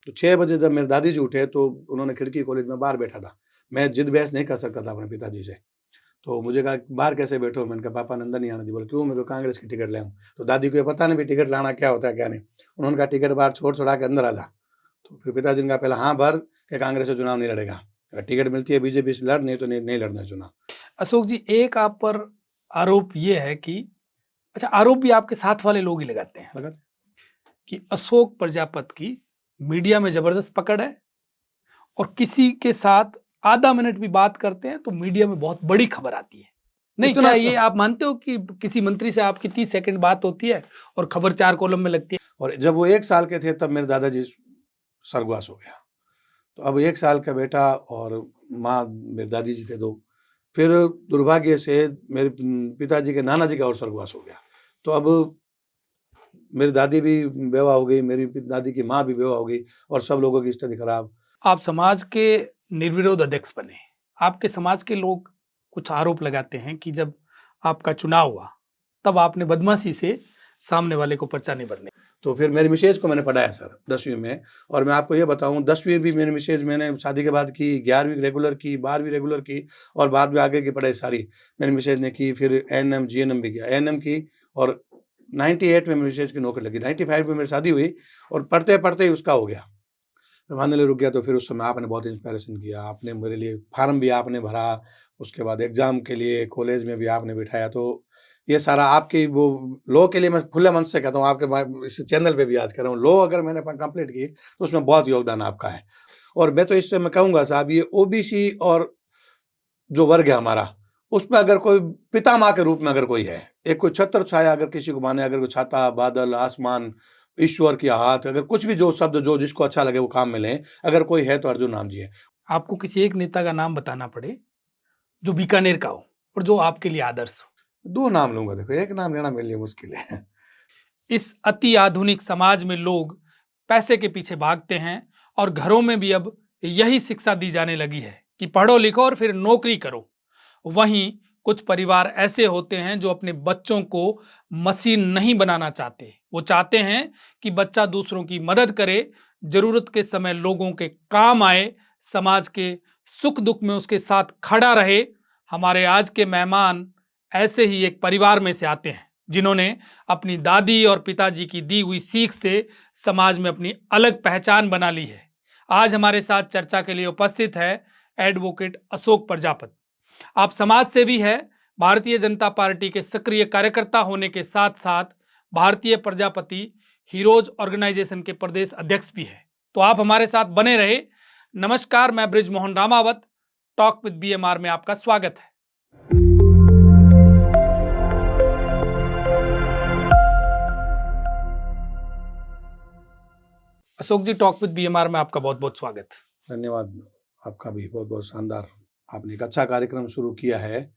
तो 6 बजे जब मेरे दादी जी उठे तो उन्होंने खिड़की खोली, मैं बाहर बैठा था। मैं जिद बहस नहीं कर सकता था अपने पिताजी से। तो मुझे कहा, "बाहर कैसे बैठे हो?" मैंने कहा, "पापा ने अंदर नहीं आने दी।" बोले, "क्यों?" मैं कहा, "कांग्रेस की टिकट ले आऊँ।" तो दादी को ये पता नहीं भी टिकट लाना क्या होता है, क्या नहीं। उन्होंने कहा, "टिकट बाहर छोड़-छुड़ा के अंदर आ जा।" तो फिर पिताजी ने कहा, "पहले हाँ भर कि कांग्रेस से चुनाव नहीं लड़ेगा। अगर टिकट मिलती है बीजेपी से लड़, नहीं तो नहीं लड़ना है चुनाव।" अशोक जी, एक आप पर आरोप ये है कि अच्छा, आरोप भी आपके साथ वाले लोग ही लगाते हैं लगा। कि अशोक प्रजापति की मीडिया में जबरदस्त पकड़ है और किसी के साथ आधा मिनट भी बात करते हैं तो मीडिया में बहुत बड़ी खबर आती है। नहीं, इतना क्या स ये आप मानते हो कि किसी मंत्री से आपकी 30 सेकंड बात होती है और खबर 4 कॉलम में लगती है? और जब वो 1 साल के थे तब मेरे दादाजी स्वर्गवास हो गया। तो अब 1 साल का बेटा और माँ मेरे दादी जी थे 2। फिर दुर्भाग्य से मेरे पिताजी के नाना जी का और स्वर्गवास हो गया। तो अब मेरी दादी भी बेवा हो गई, मेरी दादी की माँ भी बेवा हो गई और सब लोगों की स्थिति खराब। आप समाज के निर्विरोध अध्यक्ष बने। आपके समाज के लोग कुछ आरोप लगाते हैं कि जब आपका चुनाव हुआ, तब आपने बदमाशी से सामने वाले को पर्चा नहीं भरने। तो फिर मेरी मिसेज़ को मैंने पढ़ाया सर 10वीं में, और मैं आपको ये बताऊँ 10वीं भी मेरी मिसेज़ मैंने शादी के बाद की, 11वीं रेगुलर की, 12वीं रेगुलर की और बाद में आगे की पढ़ाई सारी मेरी मिसेज़ ने की। फिर एएनएम, जीएनएम भी किया। एएनएम की और 98 में मेरी मिसेज़ की नौकरी लगी। 95 में मेरी शादी हुई और पढ़ते-पढ़ते ही उसका हो गया। मानने रुक गया। तो फिर उस समय आपने बहुत इंस्पिरेशन किया, आपने मेरे लिए फार्म भी आपने भरा, उसके बाद एग्ज़ाम के लिए कॉलेज में भी आपने बिठाया। तो ये सारा आपकी वो लॉ के लिए मैं खुले मन से कहता हूँ, आपके इस चैनल पे भी आज कह रहा हूँ, लॉ अगर मैंने कंप्लीट की तो उसमें बहुत योगदान आपका है। और मैं तो इससे मैं कहूँगा साहब, ये ओबीसी और जो वर्ग है हमारा, उसमें अगर कोई पितामह के रूप में अगर कोई है, एक कोई छत्र छाया अगर किसी को माने, अगर कोई छाता, बादल, आसमान, ईश्वर की हाथ, अगर कुछ भी जो शब्द जो जिसको अच्छा लगे वो काम में लें, अगर कोई है तो अर्जुन राम जी है। आपको किसी एक नेता का नाम बताना पड़े, जो बीकानेर का हो और जो आपके लिए आदर्श हो। 2 नाम लूँगा, देखो एक नाम लेना मेरे लिए मुश्किल है। इस अति आधुनिक समाज में लोग पैसे के पीछे भागते हैं और घरों में भी अब यही शिक्षा दी जाने लगी है कि पढ़ो लिखो और फिर नौकरी करो। वहीं कुछ परिवार ऐसे होते हैं जो अपने बच्चों को मशीन नहीं बनाना चाहते। वो चाहते हैं कि बच्चा दूसरों की मदद करे, जरूरत के समय लोगों के काम आए, समाज के सुख दुख में उसके साथ खड़ा रहे। हमारे आज के मेहमान ऐसे ही एक परिवार में से आते हैं, जिन्होंने अपनी दादी और पिताजी की दी हुई सीख से समाज में अपनी अलग पहचान बना ली है। आज हमारे साथ चर्चा के लिए उपस्थित है एडवोकेट अशोक प्रजापति। आप समाज सेवी है, भारतीय जनता पार्टी के सक्रिय कार्यकर्ता होने के साथ साथ भारतीय प्रजापति हीरोज ऑर्गेनाइजेशन के प्रदेश अध्यक्ष भी है। तो आप हमारे साथ बने रहे। नमस्कार, मैं Brij Mohan Ramawat, talk with BMR में आपका स्वागत है। Ashok ji, talk with BMR में आपका बहुत बहुत स्वागत। धन्यवाद, आपका भी बहुत-बहुत शानदार। आपने एक अच्छा कार्यक्रम शुरू किया है,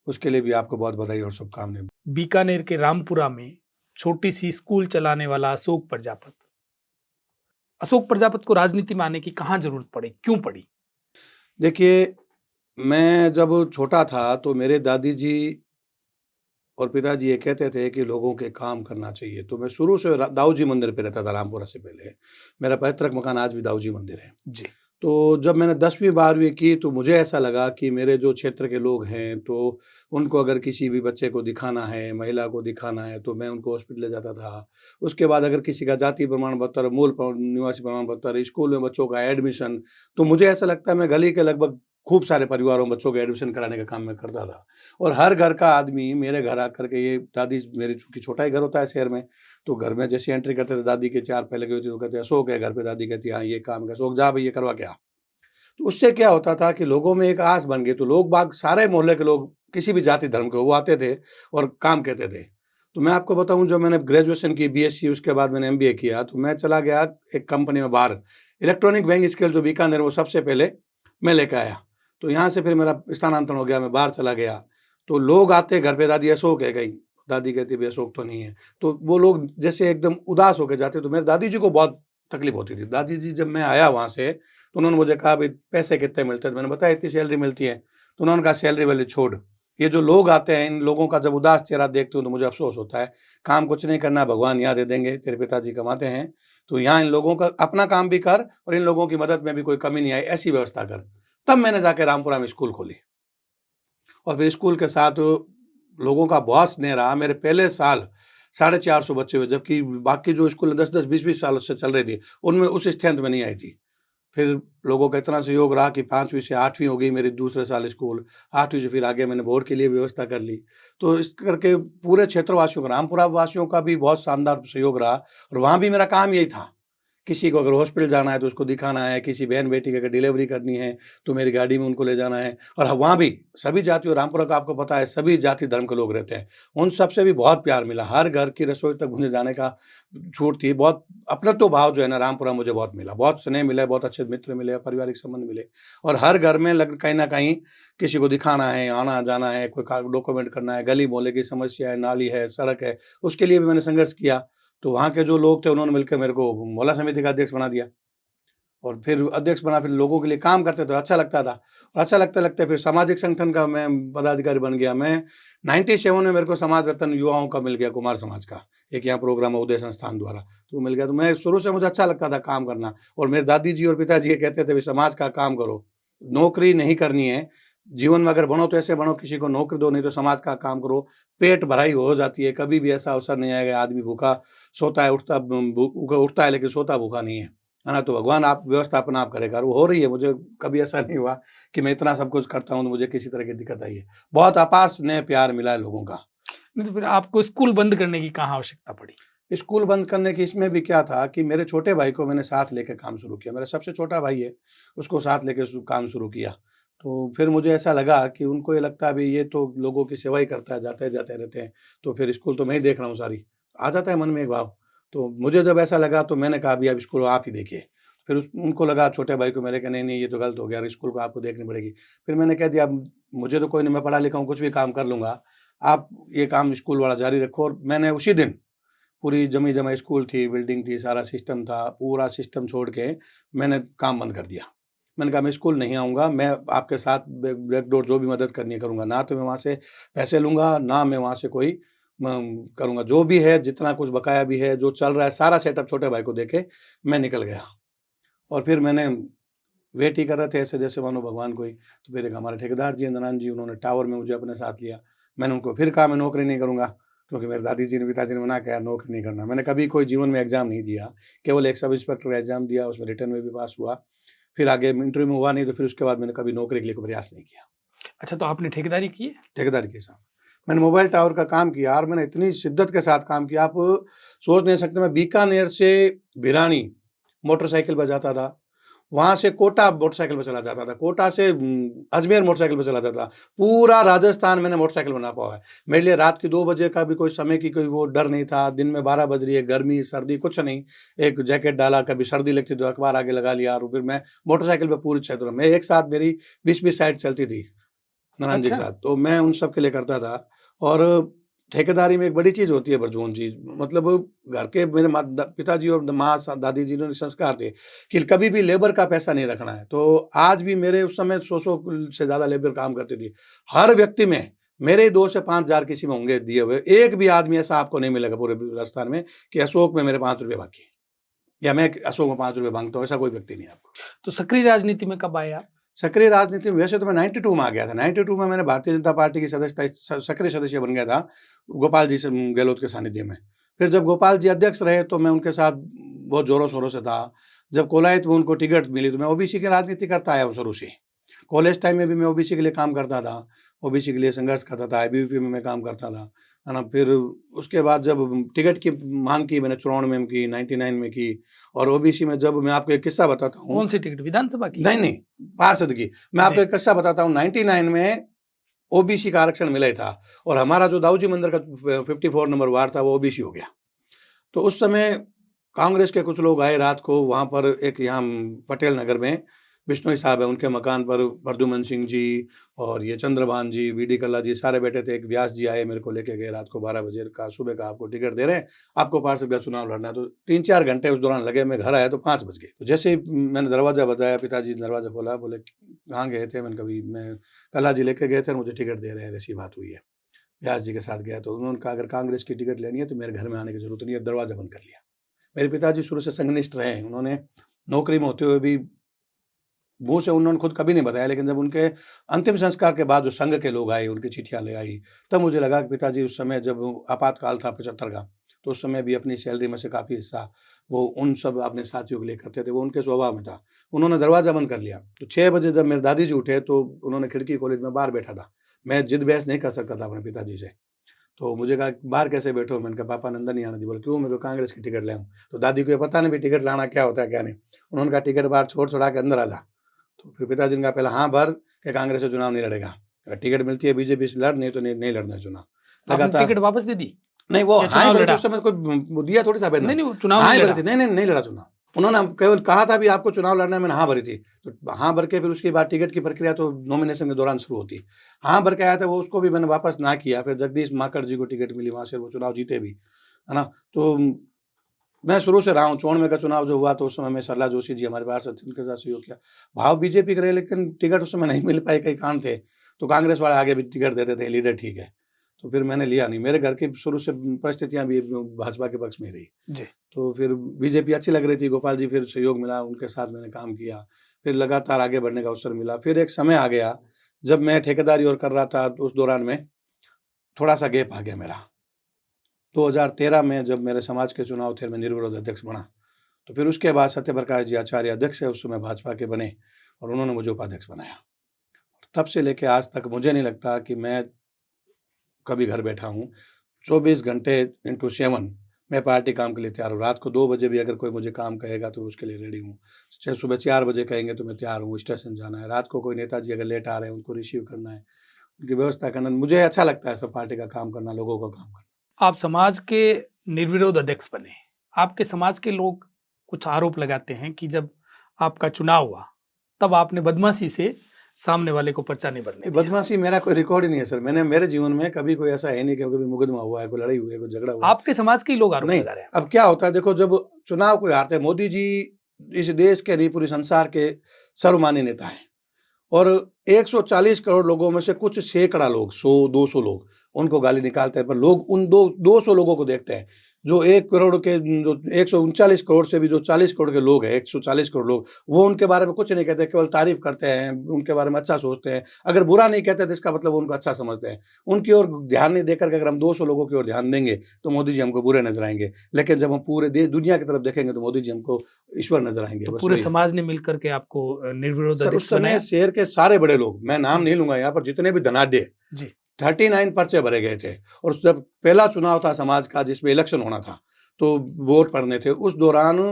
उसके लिए भी आपको बहुत बधाई और शुभकामनाएँ। बीकानेर के रामपुरा में छोटी सी स्कूल चलाने वाला अशोक प्रजापति। अशोक प्रजापति को राजनीति में आने की कहाँ जरूरत पड़ी, क्यों पड़ी? देखिए, मैं जब छोटा था तो मेरे दादी जी और पिताजी ये कहते थे कि लोगों के काम करना चाहिए। तो मैं शुरू से दाऊ जी मंदिर पे रहता था रामपुरा से पहले। मेरा पैतृक मकान आज भी दाऊ जी मंदिर है। जी। तो जब मैंने 10वीं 12वीं की तो मुझे ऐसा लगा कि मेरे जो क्षेत्र के लोग हैं तो उनको अगर किसी भी बच्चे को दिखाना है, महिला को दिखाना है तो मैं उनको हॉस्पिटल ले जाता था। उसके बाद अगर किसी का जाति प्रमाण पत्र, मूल निवासी प्रमाण पत्र, स्कूल में बच्चों का एडमिशन, तो मुझे ऐसा लगता है मैं गली के लगभग खूब सारे परिवारों में बच्चों के एडमिशन कराने का काम मैं करता था। और हर घर का आदमी मेरे घर आकर के, ये दादी मेरी, चूँकि छोटा ही घर होता है शहर में, तो घर में जैसे एंट्री करते थे दादी के 4 पैर लगी होती तो कहते अशोक है घर पे, दादी कहती हाँ ये काम है, अशोक जा भई ये करवा के आ। तो उससे क्या होता था कि लोगों में एक आस बन गई, तो लोग बाग सारे मोहल्ले के लोग किसी भी जाति धर्म के वो आते थे और काम कहते थे। तो मैं आपको बताऊँ, जो मैंने ग्रेजुएशन की बीएससी, उसके बाद मैंने एमबीए किया, तो मैं चला गया एक कंपनी में बाहर, इलेक्ट्रॉनिक वेइंग स्केल जो बीकानेर, वो सबसे पहले मैं लेके आया। तो यहाँ से फिर मेरा स्थानांतरण हो गया, मैं बाहर चला गया। तो लोग आते घर पे, दादी अशोक है कहीं, दादी कहती भई अशोक तो नहीं है। तो वो लोग जैसे एकदम उदास होके जाते, तो मेरी दादी जी को बहुत तकलीफ होती थी। दादी जी जब मैं आया वहाँ से तो उन्होंने मुझे कहा भाई पैसे कितने मिलते हैं? तो मैंने बताया इतनी सैलरी मिलती है। तो उन्होंने कहा सैलरी वैलरी छोड़, ये जो लोग आते हैं इन लोगों का जब उदास चेहरा देखती हूँ तो मुझे अफ़सोस होता है। काम कुछ नहीं करना, भगवान यहाँ दे देंगे, तेरे पिताजी कमाते हैं, तो यहाँ इन लोगों का अपना काम भी कर और इन लोगों की मदद में भी कोई कमी नहीं आए, ऐसी व्यवस्था कर। तब मैंने जाके रामपुरा में स्कूल खोली और फिर स्कूल के साथ लोगों का बहुत स्नेह रहा। मेरे पहले साल 450 बच्चे हुए, जबकि बाकी जो स्कूल 10-10, 20-20 साल से चल रही थी, उनमें उस स्ट्रेंथ में नहीं आई थी। फिर लोगों का इतना सहयोग रहा कि 5वीं से 8वीं हो गई मेरी दूसरे साल स्कूल, 8वीं से फिर आगे मैंने बोर्ड के लिए व्यवस्था कर ली। तो इस करके पूरे क्षेत्रवासियों का, रामपुरा वासियों का भी बहुत शानदार सहयोग रहा और वहाँ भी मेरा काम यही था। किसी को अगर हॉस्पिटल जाना है तो उसको दिखाना है, किसी बहन-बेटी की अगर डिलीवरी करनी है तो मेरी गाड़ी में उनको ले जाना है। और वहाँ भी सभी जातियों, रामपुरा का आपको पता है सभी जाति धर्म के लोग रहते हैं। उन सबसे भी बहुत प्यार मिला, हर घर की रसोई तक मुझे जाने का छूट थी। बहुत अपनत्व भाव जो है ना रामपुरा मुझे बहुत मिला, बहुत स्नेह मिला, बहुत अच्छे मित्र मिले, पारिवारिक संबंध मिले और हर घर में लग कहीं न कहीं किसी को दिखाना है, आना-जाना है, कोई का डॉक्यूमेंट करना है, गली-मोहल्ले की समस्या है, नाली है, सड़क है, उसके लिए भी मैंने संघर्ष किया। तो वहाँ के जो लोग थे उन्होंने मिलकर मेरे को मोहल्ला समिति का अध्यक्ष बना दिया और फिर अध्यक्ष बना, फिर लोगों के लिए काम करते तो अच्छा लगता था और अच्छा लगते-लगते फिर सामाजिक संगठन का मैं पदाधिकारी बन गया। मैं 97 में मेरे को समाज रत्न युवाओं का मिल गया, कुमार समाज का। एक यहाँ प्रोग्राम है उदय संस्थान द्वारा, तो मिल गया। तो मैं शुरू से मुझे अच्छा लगता था काम करना और मेरे दादी जी और पिताजी ये कहते थे, "भई समाज का काम करो, नौकरी नहीं करनी है। जीवन में अगर बनो तो ऐसे बनो, किसी को नौकरी दो, नहीं तो समाज का काम करो। पेट भराई हो जाती है, कभी भी ऐसा अवसर नहीं आएगा आदमी भूखा सोता है, उठता है लेकिन सोता भूखा नहीं है। है ना? तो भगवान आप व्यवस्था अपना आप करेगा और वो हो रही है। मुझे कभी ऐसा नहीं हुआ कि मैं इतना सब कुछ करता हूँ तो मुझे किसी तरह की दिक्कत आई है। बहुत अपार स्नेह प्यार मिला है लोगों का। नहीं तो फिर आपको स्कूल बंद करने की कहाँ आवश्यकता पड़ी? स्कूल बंद करने की इसमें भी क्या था कि मेरे छोटे भाई को मैंने साथ लेके काम शुरू किया। मेरा सबसे छोटा भाई है, उसको साथ लेके काम शुरू किया। तो फिर मुझे ऐसा लगा कि उनको ये लगता है, भई ये तो लोगों की सेवा ही करता है, जाते रहते हैं, तो फिर स्कूल तो मैं ही देख रहा हूँ सारी। आ जाता है मन में एक भाव। तो मुझे जब ऐसा लगा तो मैंने कहा, अभी अब स्कूल आप ही देखिए। फिर उनको लगा छोटे भाई को मेरे कि नहीं, नहीं ये तो गलत हो गया, स्कूल को आपको देखनी पड़ेगी। फिर मैंने कह दिया, अब मुझे तो कोई नहीं, मैं पढ़ा लिखा हूँ, कुछ भी काम कर लूँगा। आप ये काम स्कूल वाला जारी रखो और मैंने उसी दिन पूरी जमी-जमा स्कूल थी, बिल्डिंग थी, सारा सिस्टम था, पूरा सिस्टम छोड़ के मैंने काम बंद कर दिया। मैंने कहा मैं स्कूल नहीं आऊँगा, मैं आपके साथ बैकडोर जो भी मदद करनी है करूँगा, ना तो मैं वहाँ से पैसे लूँगा, ना मैं वहाँ से कोई करूँगा। जो भी है, जितना कुछ बकाया भी है, जो चल रहा है, सारा सेटअप छोटे भाई को देके मैं निकल गया। और फिर मैंने वेट ही कर रहे थे ऐसे जैसे मानो भगवान कोई, तो फिर एक हमारे ठेकेदार जी हैं नारायण जी, उन्होंने टावर में मुझे अपने साथ लिया। मैंने उनको फिर कहा मैं नौकरी नहीं करूँगा, क्योंकि मेरे दादी जी ने, पिताजी ने मना किया नौकरी नहीं करना। मैंने कभी कोई जीवन में एग्ज़ाम नहीं दिया, केवल एक सब इंस्पेक्टर का एग्ज़ाम दिया, उसमें रिटन में भी पास हुआ। फिर आगे इंटरव्यू में हुआ नहीं, तो फिर उसके बाद मैंने कभी नौकरी के लिए कोई प्रयास नहीं किया। अच्छा, तो आपने ठेकेदारी की है? ठेकेदारी के साथ मैंने मोबाइल टावर का काम किया और मैंने इतनी शिद्दत के साथ काम किया, आप सोच नहीं सकते। मैं बीकानेर से भिरानी मोटरसाइकिल पे जाता था, वहाँ से कोटा मोटरसाइकिल पे चला जाता था, कोटा से अजमेर मोटरसाइकिल पे चला जाता था। पूरा राजस्थान मैंने मोटरसाइकिल में नापा हुआ है। मेरे लिए रात के 2 बजे का भी कोई समय की कोई वो डर नहीं था, दिन में 12 बज रही है, गर्मी, सर्दी कुछ नहीं। एक जैकेट डाला, कभी सर्दी लगती तो अखबार आगे लगा लिया और फिर मैं मोटरसाइकिल पे पूरे क्षेत्र में एक साथ मेरी 20-20 साइड चलती थी। नारायण जी के अच्छा। साथ, तो मैं उन सब के लिए करता था। और ठेकेदारी में एक बड़ी चीज़ होती है बरजोन जी, मतलब घर के मेरे पिताजी और माँ दादी जी ने संस्कार थे कि कभी भी लेबर का पैसा नहीं रखना है। तो आज भी मेरे उस समय 100-100 से ज़्यादा लेबर काम करती थी। हर व्यक्ति में मेरे 2 से 5 हज़ार किसी में होंगे दिए हुए। एक भी आदमी ऐसा आपको नहीं मिलेगा पूरे राजस्थान में कि अशोक में मेरे ₹5 बाकी हैं या मैं अशोक में ₹5 माँगता हूँ, ऐसा कोई व्यक्ति नहीं है आपको। तो सक्रिय राजनीति में कब आए आप? सक्रिय राजनीति में वैसे तो मैं 92 में आ गया था। 92 में मैंने भारतीय जनता पार्टी की सदस्यता सक्रिय सदस्य बन गया था, गोपाल जी से गहलोत के सानिध्य में। फिर जब गोपाल जी अध्यक्ष रहे तो मैं उनके साथ बहुत ज़ोरों-शोरों से था। जब कोलायत में उनको टिकट मिली तो मैं ओबीसी की राजनीति करता आया हूँ शुरू से। कॉलेज टाइम में भी मैं ओबीसी के लिए काम करता था, ओबीसी के लिए संघर्ष करता था, एबीवीपी में मैं काम करता था, है ना? फिर उसके बाद जब टिकट की माँग की मैंने 94 में की, 99 में की और ओबीसी में जब मैं आपको एक किस्सा बताता हूँ। कौन सी टिकट, विधानसभा की? नहीं, नहीं, पार्षद की। मैं आपको जी। एक किस्सा बताता हूँ। 99 में ओबीसी का आरक्षण मिला ही था और हमारा जो दाऊजी मंदिर का 54 नंबर वार्ड था वो ओबीसी हो गया। तो उस समय कांग्रेस के कुछ लोग आए रात को वहाँ पर, एक यहाँ पटेल नगर में बिश्नोई साहब हैं, उनके मकान पर प्रद्युमन सिंह जी और ये चंद्रभान जी, बीडी कल्ला जी सारे बैठे थे। एक व्यास जी आए, मेरे को लेके गए रात को 12 बजे का, सुबह का आपको टिकट दे रहे हैं, आपको पार्षद का चुनाव लड़ना है। तो 3-4 घंटे उस दौरान लगे। मैं घर आया तो 5 बज गए। तो जैसे ही मैंने दरवाज़ा बजाया, पिताजी ने दरवाज़ा खोला, बोले कहाँ गए थे? मैंने कहा मैं कल्ला जी लेके गए थे और मुझे टिकट दे रहे हैं, ऐसी बात हुई है। व्यास जी के साथ गया तो उन्होंने कहा अगर कांग्रेस की टिकट लेनी है तो मेरे घर में आने की ज़रूरत नहीं है, दरवाज़ा बंद कर लिया। मेरे पिताजी शुरू से संघनिष्ठ रहे हैं। उन्होंने नौकरी में होते हुए भी मुँह से उन्होंने खुद कभी नहीं बताया, लेकिन जब उनके अंतिम संस्कार के बाद जो संघ के लोग आए, उनकी चिट्ठियाँ ले आई, तब मुझे लगा कि पिताजी उस समय जब आपातकाल था 75 का, तो उस समय भी अपनी सैलरी में से काफ़ी हिस्सा वो उन सब अपने साथियों के लिए करते थे, वो उनके स्वभाव में था। उन्होंने दरवाज़ा बंद कर लिया, तो 6 बजे जब मेरे दादी जी उठे, तो उन्होंने खिड़की खोली, तो मैं बाहर बैठा था। मैं जिद बहस नहीं कर सकता था अपने पिताजी से। तो मुझे कहा, "बाहर कैसे बैठे हो?" मैंने कहा, "पापा ने अंदर नहीं आने दी।" बोले, "क्यों?" मैं, "तो कांग्रेस की टिकट ले आऊँ।" तो दादी को ये पता नहीं भी टिकट लाना क्या होता है, क्या नहीं। उन्होंने कहा, "टिकट बाहर छोड़-छुड़ा के अंदर आ जा।" तो फिर पिताजी ने कहा, "पहले हाँ भर कि कांग्रेस से चुनाव नहीं लड़ेगा। अगर टिकट मिलती है बीजेपी से लड़, नहीं तो नहीं लड़ना है चुनाव।" आपने लगातार टिकट वापस दे दी नहीं, वो या हाँ ही चुनाव भरी थी लड़ा? उस समय, कोई दिया थोड़ी था नहीं, बंधन। नहीं, वो चुनाव हाँ नहीं ही भरी लड़ा। थी। नहीं लड़ा चुनाव। उन्होंने केवल कहा था भी आपको चुनाव लड़ना है, मैंने हाँ भरी थी। तो हाँ भर के फिर उसके बाद टिकट की प्रक्रिया तो नॉमिनेशन के दौरान शुरू होती है। हाँ भर के आया था वो, उसको भी मैंने वापस ना किया। फिर जगदीश माकड़ जी को टिकट मिली, वहाँ से वो चुनाव जीते भी, है ना? तो मैं शुरू से रहा हूँ। 94 का चुनाव जो हुआ, तो उस समय में सरला जोशी जी हमारे पार्षद थे, उनके साथ सहयोग किया। भाव बीजेपी के रहे, लेकिन टिकट उस समय नहीं मिल पाए, कई कारण थे। तो कांग्रेस वाले आगे भी टिकट देते थे, लीडर ठीक है। तो फिर मैंने लिया नहीं। मेरे घर की शुरू से परिस्थितियाँ भी भाजपा के पक्ष में रही। जी। तो फिर बीजेपी अच्छी लग रही थी, गोपाल जी फिर सहयोग मिला, उनके साथ मैंने काम किया। फिर लगातार आगे बढ़ने का अवसर मिला। फिर एक समय आ गया, जब मैं ठेकेदारी और कर रहा था, तो उस दौरान में थोड़ा-सा गैप आ गया मेरा। 2013 में जब मेरे समाज के चुनाव थे, मैं निर्विरोध अध्यक्ष बना। तो फिर उसके बाद सत्यप्रकाश जी आचार्य अध्यक्ष है उस समय भाजपा के बने, और उन्होंने मुझे उपाध्यक्ष बनाया। तब से लेके आज तक मुझे नहीं लगता कि मैं कभी घर बैठा हूँ। 24 घंटे इंटू 7 मैं पार्टी काम के लिए तैयार हूँ। रात को 2 बजे भी अगर कोई मुझे काम कहेगा तो उसके लिए रेडी हूँ। चाहे सुबह 4 बजे कहेंगे तो मैं तैयार हूँ, स्टेशन जाना है। रात को कोई नेताजी अगर लेट आ रहे हैं, उनको रिसीव करना है, उनकी व्यवस्था करना। मुझे अच्छा लगता है सब पार्टी का काम करना, लोगों का काम करना। आप समाज के निर्विरोध अध्यक्ष बने। आपके समाज के लोग कुछ आरोप लगाते हैं कि जब आपका चुनाव हुआ, तब आपने बदमाशी से सामने वाले को पर्चा नहीं भरने दिया। बदमाशी मेरा कोई रिकॉर्ड ही नहीं है सर। मेरे जीवन में कभी कोई ऐसा है नहीं कि कभी मुकदमा हुआ है, कोई लड़ाई हुई है, कोई झगड़ा हुआ है। आपके समाज के ही लोग आरोप नहीं, लगा रहे हैं। अब क्या होता है देखो, जब चुनाव कोई हारते हैं, मोदी जी इस देश के नहीं पूरे संसार के सर्वमान्य नेता हैं, और 140 करोड़ लोगों में से कुछ सैकड़ा लोग, 100-200 लोग उनको गाली निकालते हैं, पर लोग उन 200 लोगों को देखते हैं, जो 1 करोड़ के, जो 139 करोड़ से भी जो 40 करोड़ के लोग हैं, 140 करोड़ लोग, वो उनके बारे में कुछ नहीं कहते, केवल तारीफ़ करते हैं, उनके बारे में अच्छा सोचते हैं। अगर बुरा नहीं कहते तो इसका मतलब वो उनको अच्छा समझते हैं। उनकी ओर ध्यान नहीं देकर के अगर हम 200 लोगों की ओर ध्यान देंगे, तो मोदी जी हमको बुरे नज़र आएँगे। लेकिन जब हम पूरे देश दुनिया की तरफ देखेंगे, तो मोदी जी हमको ईश्वर नज़र आएँगे। तो बस पूरे वही है। समाज ने मिलकर के आपको निर्विरोध सर उस अध्यक्ष समय बनाया। शहर के सारे बड़े लोग, मैं नाम नहीं लूँगा यहाँ पर, जितने भी धनाढ्य, जी। 39 पर्चे भरे गए थे, और जब पहला चुनाव था समाज का जिसमें इलेक्शन होना था, तो वोट पड़ने थे, उस दौरान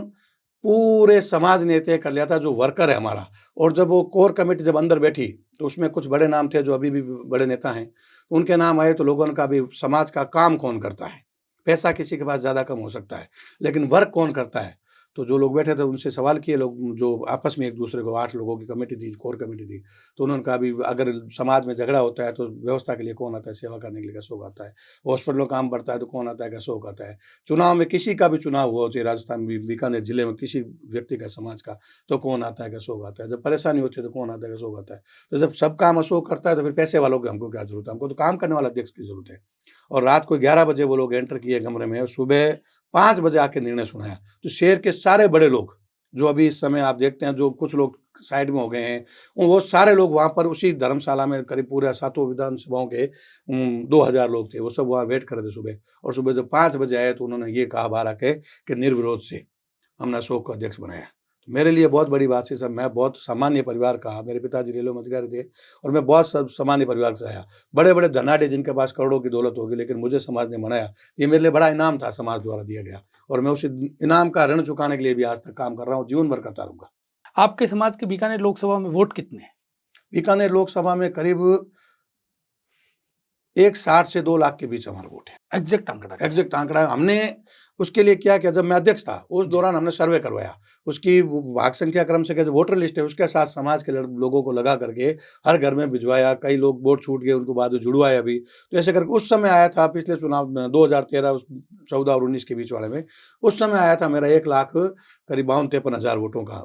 पूरे समाज ने तय कर लिया था जो वर्कर है हमारा। और जब वो कोर कमेटी जब अंदर बैठी, तो उसमें कुछ बड़े नाम थे जो अभी भी बड़े नेता हैं, उनके नाम आए, तो लोगों ने कहा भी समाज का काम कौन करता है? पैसा किसी के पास ज़्यादा कम हो सकता है, लेकिन वर्क कौन करता है? तो जो लोग बैठे थे उनसे सवाल किए लोग, जो आपस में एक-दूसरे को, 8 लोगों की कमेटी थी, कोर कमेटी थी। तो उन्होंने कहा भी अगर समाज में झगड़ा होता है तो व्यवस्था के लिए कौन आता है? सेवा करने के लिए अशोक आता है। हॉस्पिटल में काम बढ़ता है तो कौन आता है? अशोक आता है। चुनाव में किसी का भी चुनाव हुआ, चाहे राजस्थान में, बीकानेर जिले में किसी व्यक्ति का, समाज का, तो कौन आता है? अशोक आता है। जब परेशानी होती है तो कौन आता है? अशोक आता है। तो जब सब काम अशोक करता है, तो फिर पैसे वालों की हमको क्या ज़रूरत है? हमको तो काम करने वाला अध्यक्ष की ज़रूरत है। और रात को 11 बजे वो लोग एंटर किए कमरे में, और सुबह 5 बजे आके निर्णय सुनाया। तो शहर के सारे बड़े लोग, जो अभी इस समय आप देखते हैं, जो कुछ लोग साइड में हो गए हैं, वो सारे लोग वहाँ पर उसी धर्मशाला में, करीब पूरे 7 विधानसभाओं के 2000 लोग थे, वो सब वहाँ वेट कर रहे थे सुबह। और सुबह जब 5 बजे आए, तो उन्होंने ये कहा बाहर आके कि निर्विरोध से हमने अशोक को अध्यक्ष बनाया। तो मेरे लिए बहुत बड़ी बात है सर। मैं बहुत सामान्य परिवार का, मेरे पिताजी रेलवे में अधिकारी थे, और मैं बहुत सामान्य परिवार से आया। बड़े-बड़े धनाढ्य जिनके पास करोड़ों की दौलत होगी, लेकिन मुझे समाज ने मनाया। ये मेरे लिए बड़ा इनाम था, समाज द्वारा दिया गया, और मैं उस इनाम का ऋण चुकाने के लिए भी आज तक काम कर रहा हूँ, जीवन भर करता रहूँगा। आपके समाज के बीकानेर लोकसभा में वोट कितने हैं? बीकानेर लोकसभा में करीब 160 से 2 लाख के बीच हमारा वोट है। एग्जैक्ट आंकड़ा क्या है? एग्जैक्ट आंकड़ा हमने उसके लिए क्या किया, जब मैं अध्यक्ष था उस दौरान हमने सर्वे करवाया, उसकी भाग संख्या क्रम से जो वोटर लिस्ट है उसके साथ समाज के लोगों को लगा करके हर घर में भिजवाया। कई लोग वोट छूट गए, उनको बाद में जुड़वाए अभी। तो ऐसे करके उस समय आया था, पिछले चुनाव में 2013, 14 और 19 के बीच वाले में, उस समय आया था मेरा 1 लाख करीब 52-53 हज़ार वोटों का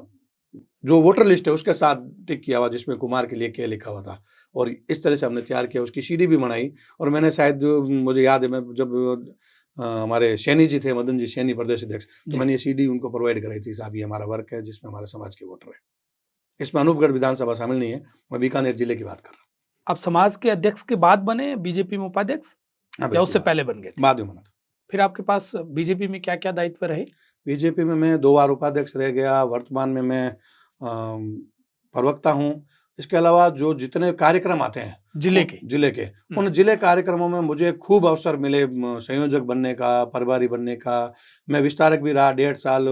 जो वोटर लिस्ट है उसके साथ टिक किया हुआ, जिसमें कुमार के लिए के लिखा हुआ था। और इस तरह से हमने तैयार किया, उसकी सीडी भी बनाई। और मैंने शायद, मुझे याद है, मैं जब हमारे सैनी जी थे, मदन जी सैनी प्रदेश अध्यक्ष, तो जी। मैंने ये सीडी उनको प्रोवाइड कराई थी, साहब ये हमारा वर्क है जिसमें हमारे समाज के वोटर है। इसमें अनूपगढ़ विधानसभा शामिल नहीं है, मैं बीकानेर जिले की बात कर रहा हूँ। आप समाज के अध्यक्ष के बाद बने बीजेपी में उपाध्यक्ष, हाँ, या बिल्कुल उससे बाद पहले बन गए थे? बाद में बना था। फिर आपके पास बीजेपी में क्या-क्या दायित्व रहे? बीजेपी में मैं 2 बार उपाध्यक्ष रह गया, वर्तमान में मैं प्रवक्ता हूँ। इसके अलावा जो जितने कार्यक्रम आते हैं जिले के? उन जिले कार्यक्रमों में मुझे खूब अवसर मिले संयोजक बनने का, प्रभारी बनने का। मैं विस्तारक भी रहा 1.5 साल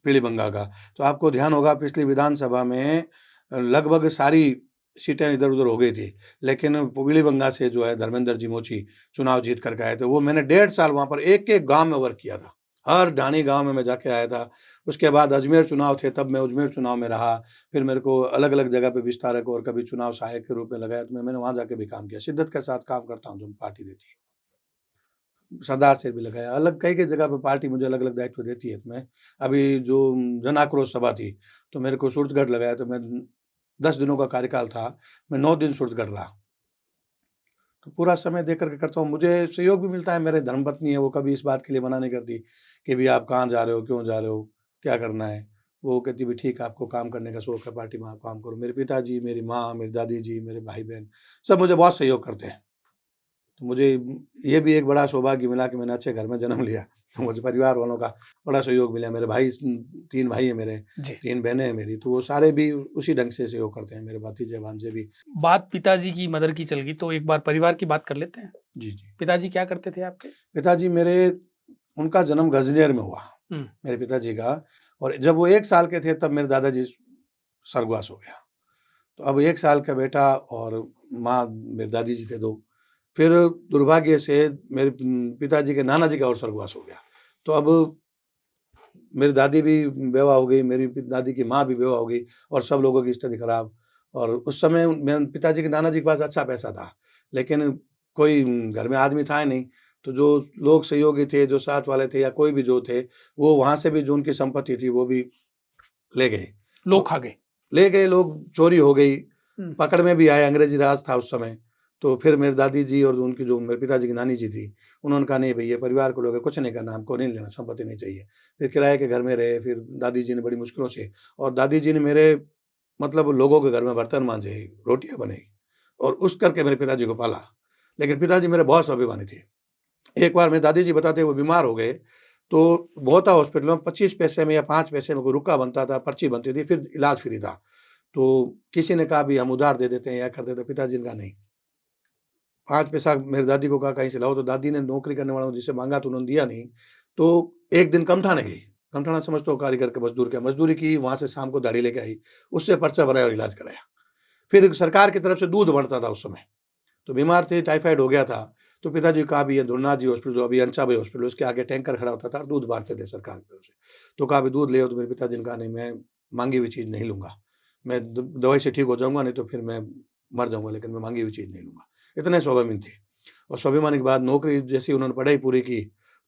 पीलीबंगा का। तो आपको ध्यान होगा पिछली विधानसभा में लगभग सारी सीटें इधर-उधर हो गई थी। लेकिन पीलीबंगा से जो है धर्मेंद्र जी मोची चुनाव जीत कर के आए थे। वो मैंने 1.5 साल वहाँ पर एक-एक गाँव में वर्क किया था। हर ढाणी गाँव में मैं जाके आया था। उसके बाद अजमेर चुनाव थे, तब मैं अजमेर चुनाव में रहा। फिर मेरे को अलग-अलग जगह पे विस्तारक और कभी चुनाव सहायक के रूप में लगाया, तो मैंने वहाँ जाके भी काम किया। शिद्दत के साथ काम करता हूँ जो पार्टी देती है। सरदार से भी लगाया, अलग कई-कई जगह पे पार्टी मुझे अलग-अलग दायित्व देती है। तो मैं अभी जो जन आक्रोश सभा थी, तो मेरे को सूरतगढ़ लगाया, तो मैं 10 दिनों का कार्यकाल था, मैं 9 दिन सूरतगढ़ रहा। तो पूरा समय दे कर के करता हूँ। मुझे सहयोग भी मिलता है, मेरे धर्मपत्नी है, वो कभी इस बात के लिए मना नहीं करती कि भई आप कहाँ जा रहे हो, क्यों जा रहे हो, क्या करना है? वो कहती भी ठीक है, आपको काम करने का शौक है, पार्टी में आप काम करो। मेरे पिताजी, मेरी माँ, मेरी दादी जी, मेरे भाई-बहन सब मुझे बहुत सहयोग करते हैं। तो मुझे ये भी एक बड़ा सौभाग्य मिला कि मैंने अच्छे घर में जन्म लिया। तो मुझे परिवार वालों का बड़ा सहयोग मिला। मेरे भाई 3 भाई हैं मेरे, जी। 3 बहनें हैं मेरी, तो वो सारे भी उसी ढंग से सहयोग करते हैं, मेरे भतीजे-भांजे भी। बात पिताजी की, मदर की चल गई, तो एक बार परिवार की बात कर लेते हैं। जी, जी। पिताजी क्या करते थे आपके? पिताजी मेरे उनका जन्म गजनेर में हुआ, हुँ। मेरे पिताजी का, और जब वो 1 साल के थे तब मेरे दादाजी स्वर्गवास हो गया। तो अब 1 साल का बेटा और माँ मेरे दादी जी थे 2। फिर दुर्भाग्य से मेरे पिताजी के नाना जी का और स्वर्गवास हो गया। तो अब मेरी दादी भी बेवा हो गई, मेरी दादी की माँ भी बेवा हो गई, और सब लोगों की स्थिति खराब। और उस समय मेरे पिताजी के नाना जी के पास अच्छा पैसा था, लेकिन कोई घर में आदमी था ही नहीं। तो जो लोग सहयोगी थे, जो साथ वाले थे या कोई भी जो थे, वो वहाँ से भी जो उनकी संपत्ति थी वो भी ले गए। लोग तो खा गए। ले गए लोग, चोरी हो गई, हुँ। पकड़ में भी आए, अंग्रेजी राज था उस समय। तो फिर मेरी दादी जी और उनकी जो मेरे पिताजी की नानी जी थी, उन्होंने कहा नहीं भई ये परिवार को लोग कुछ नहीं करना, हमको नहीं लेना, संपत्ति नहीं चाहिए। फिर किराए के घर में रहे, फिर दादी जी ने बड़ी मुश्किलों से, और दादी जी ने मेरे मतलब लोगों के घर में बर्तन माँजे, रोटियाँ बनाई, और उस करके मेरे पिताजी को पाला। लेकिन पिताजी मेरे बहुत स्वाभिमानी थे। एक बार मेरी दादी जी बताते हैं वो बीमार हो गए, तो मोहता हॉस्पिटल में 25 पैसे में या 5 पैसे में कोई रुका बनता था, पर्ची बनती थी, फिर इलाज फ्री था। तो किसी ने कहा भी हम उधार दे देते हैं या कर देते हैं, पिताजी ने कहा नहीं। 5 पैसा मेरी दादी को कहा कहीं से लाओ, तो दादी ने नौकरी करने वालों जिससे माँगा तो उन्होंने दिया नहीं। तो एक दिन कमठाने गई, कमठाना समझते हो कारीगर के मज़दूर क्या, मज़दूरी की, वहाँ से शाम को दाढ़ी लेके आई, उससे पर्चा भराया और इलाज कराया। फिर सरकार की तरफ से दूध बढ़ता था उस समय, तो बीमार थे, टाइफाइड हो गया था, तो पिताजी को कहा भी ये ध्रुवनाथ जी हॉस्पिटल जो अभी अंसाबाई हॉस्पिटल, उसके आगे टैंकर खड़ा होता था और दूध बाँटते थे सरकार की तरफ से। तो कहा भी दूध ले आओ, तो मेरे पिताजी ने कहा नहीं, मैं माँगी हुई चीज़ नहीं लूँगा। मैं द दवाई से ठीक हो जाऊँगा, नहीं तो फिर मैं मर जाऊँगा, लेकिन मैं माँगी हुई चीज़ नहीं लूँगा। इतने स्वाभिमानी थे। और स्वाभिमानी के बाद नौकरी जैसे ही उन्होंने पढ़ाई पूरी की,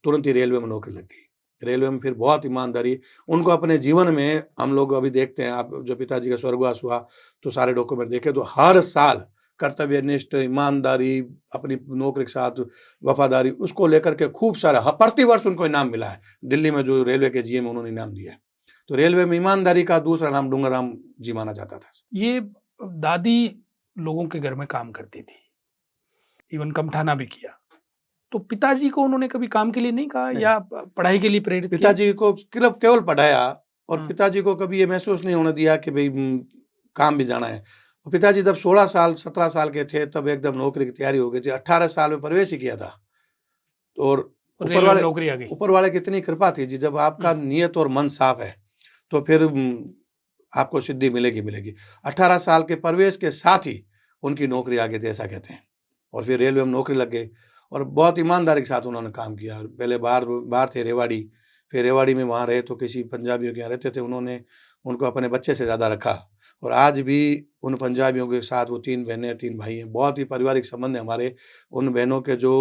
तुरंत ही रेलवे में नौकरी लग गई। रेलवे में फिर बहुत ईमानदारी, उनको अपने जीवन में हम लोग अभी देखते हैं, आप जब पिताजी का स्वर्गवास हुआ, तो सारे डॉक्यूमेंट देखे तो हर साल कर्तव्यनिष्ठ, ईमानदारी, अपनी नौकरी के साथ वफ़ादारी, उसको लेकर के खूब सारा प्रतिवर्ष उनको इनाम मिला है। दिल्ली में जो रेलवे के जीएम उन्होंने इनाम दिया है। तो रेलवे में ईमानदारी का दूसरा नाम डूंगरराम जी माना जाता था। ये दादी लोगों के घर में काम करती थी, इवन कमठाना भी किया। तो पिताजी को उन्होंने कभी काम के लिए नहीं कहा, नहीं। या पढ़ाई के लिए प्रेरित किया? पिताजी को सिर्फ केवल पढ़ाया, और हाँ। पिताजी को कभी ये महसूस नहीं होने दिया कि भई काम भी जाना है। पिताजी जब 16 साल, 17 साल के थे, तब एकदम नौकरी की तैयारी हो गई थी। 18 साल में प्रवेश ही किया था। और रेलवे में नौकरी आ गई। ऊपर वाले की इतनी कृपा थी जी, जब आपका नियत और मन साफ है, तो फिर आपको सिद्धि मिलेगी मिलेगी। 18 साल के प्रवेश के साथ ही उनकी नौकरी आ गई थी, ऐसा कहते हैं। और फिर रेलवे में नौकरी लग गई, और बहुत ईमानदारी के साथ उन्होंने काम किया। पहले बाहर थे रेवाड़ी, फिर रेवाड़ी में वहाँ रहे तो किसी पंजाबियों के यहाँ रहते थे, उन्होंने उनको अपने बच्चे से ज़्यादा रखा। और आज भी उन पंजाबियों के साथ वो 3 बहनें, 3 भाई हैं, बहुत ही पारिवारिक संबंध है हमारे। उन बहनों के जो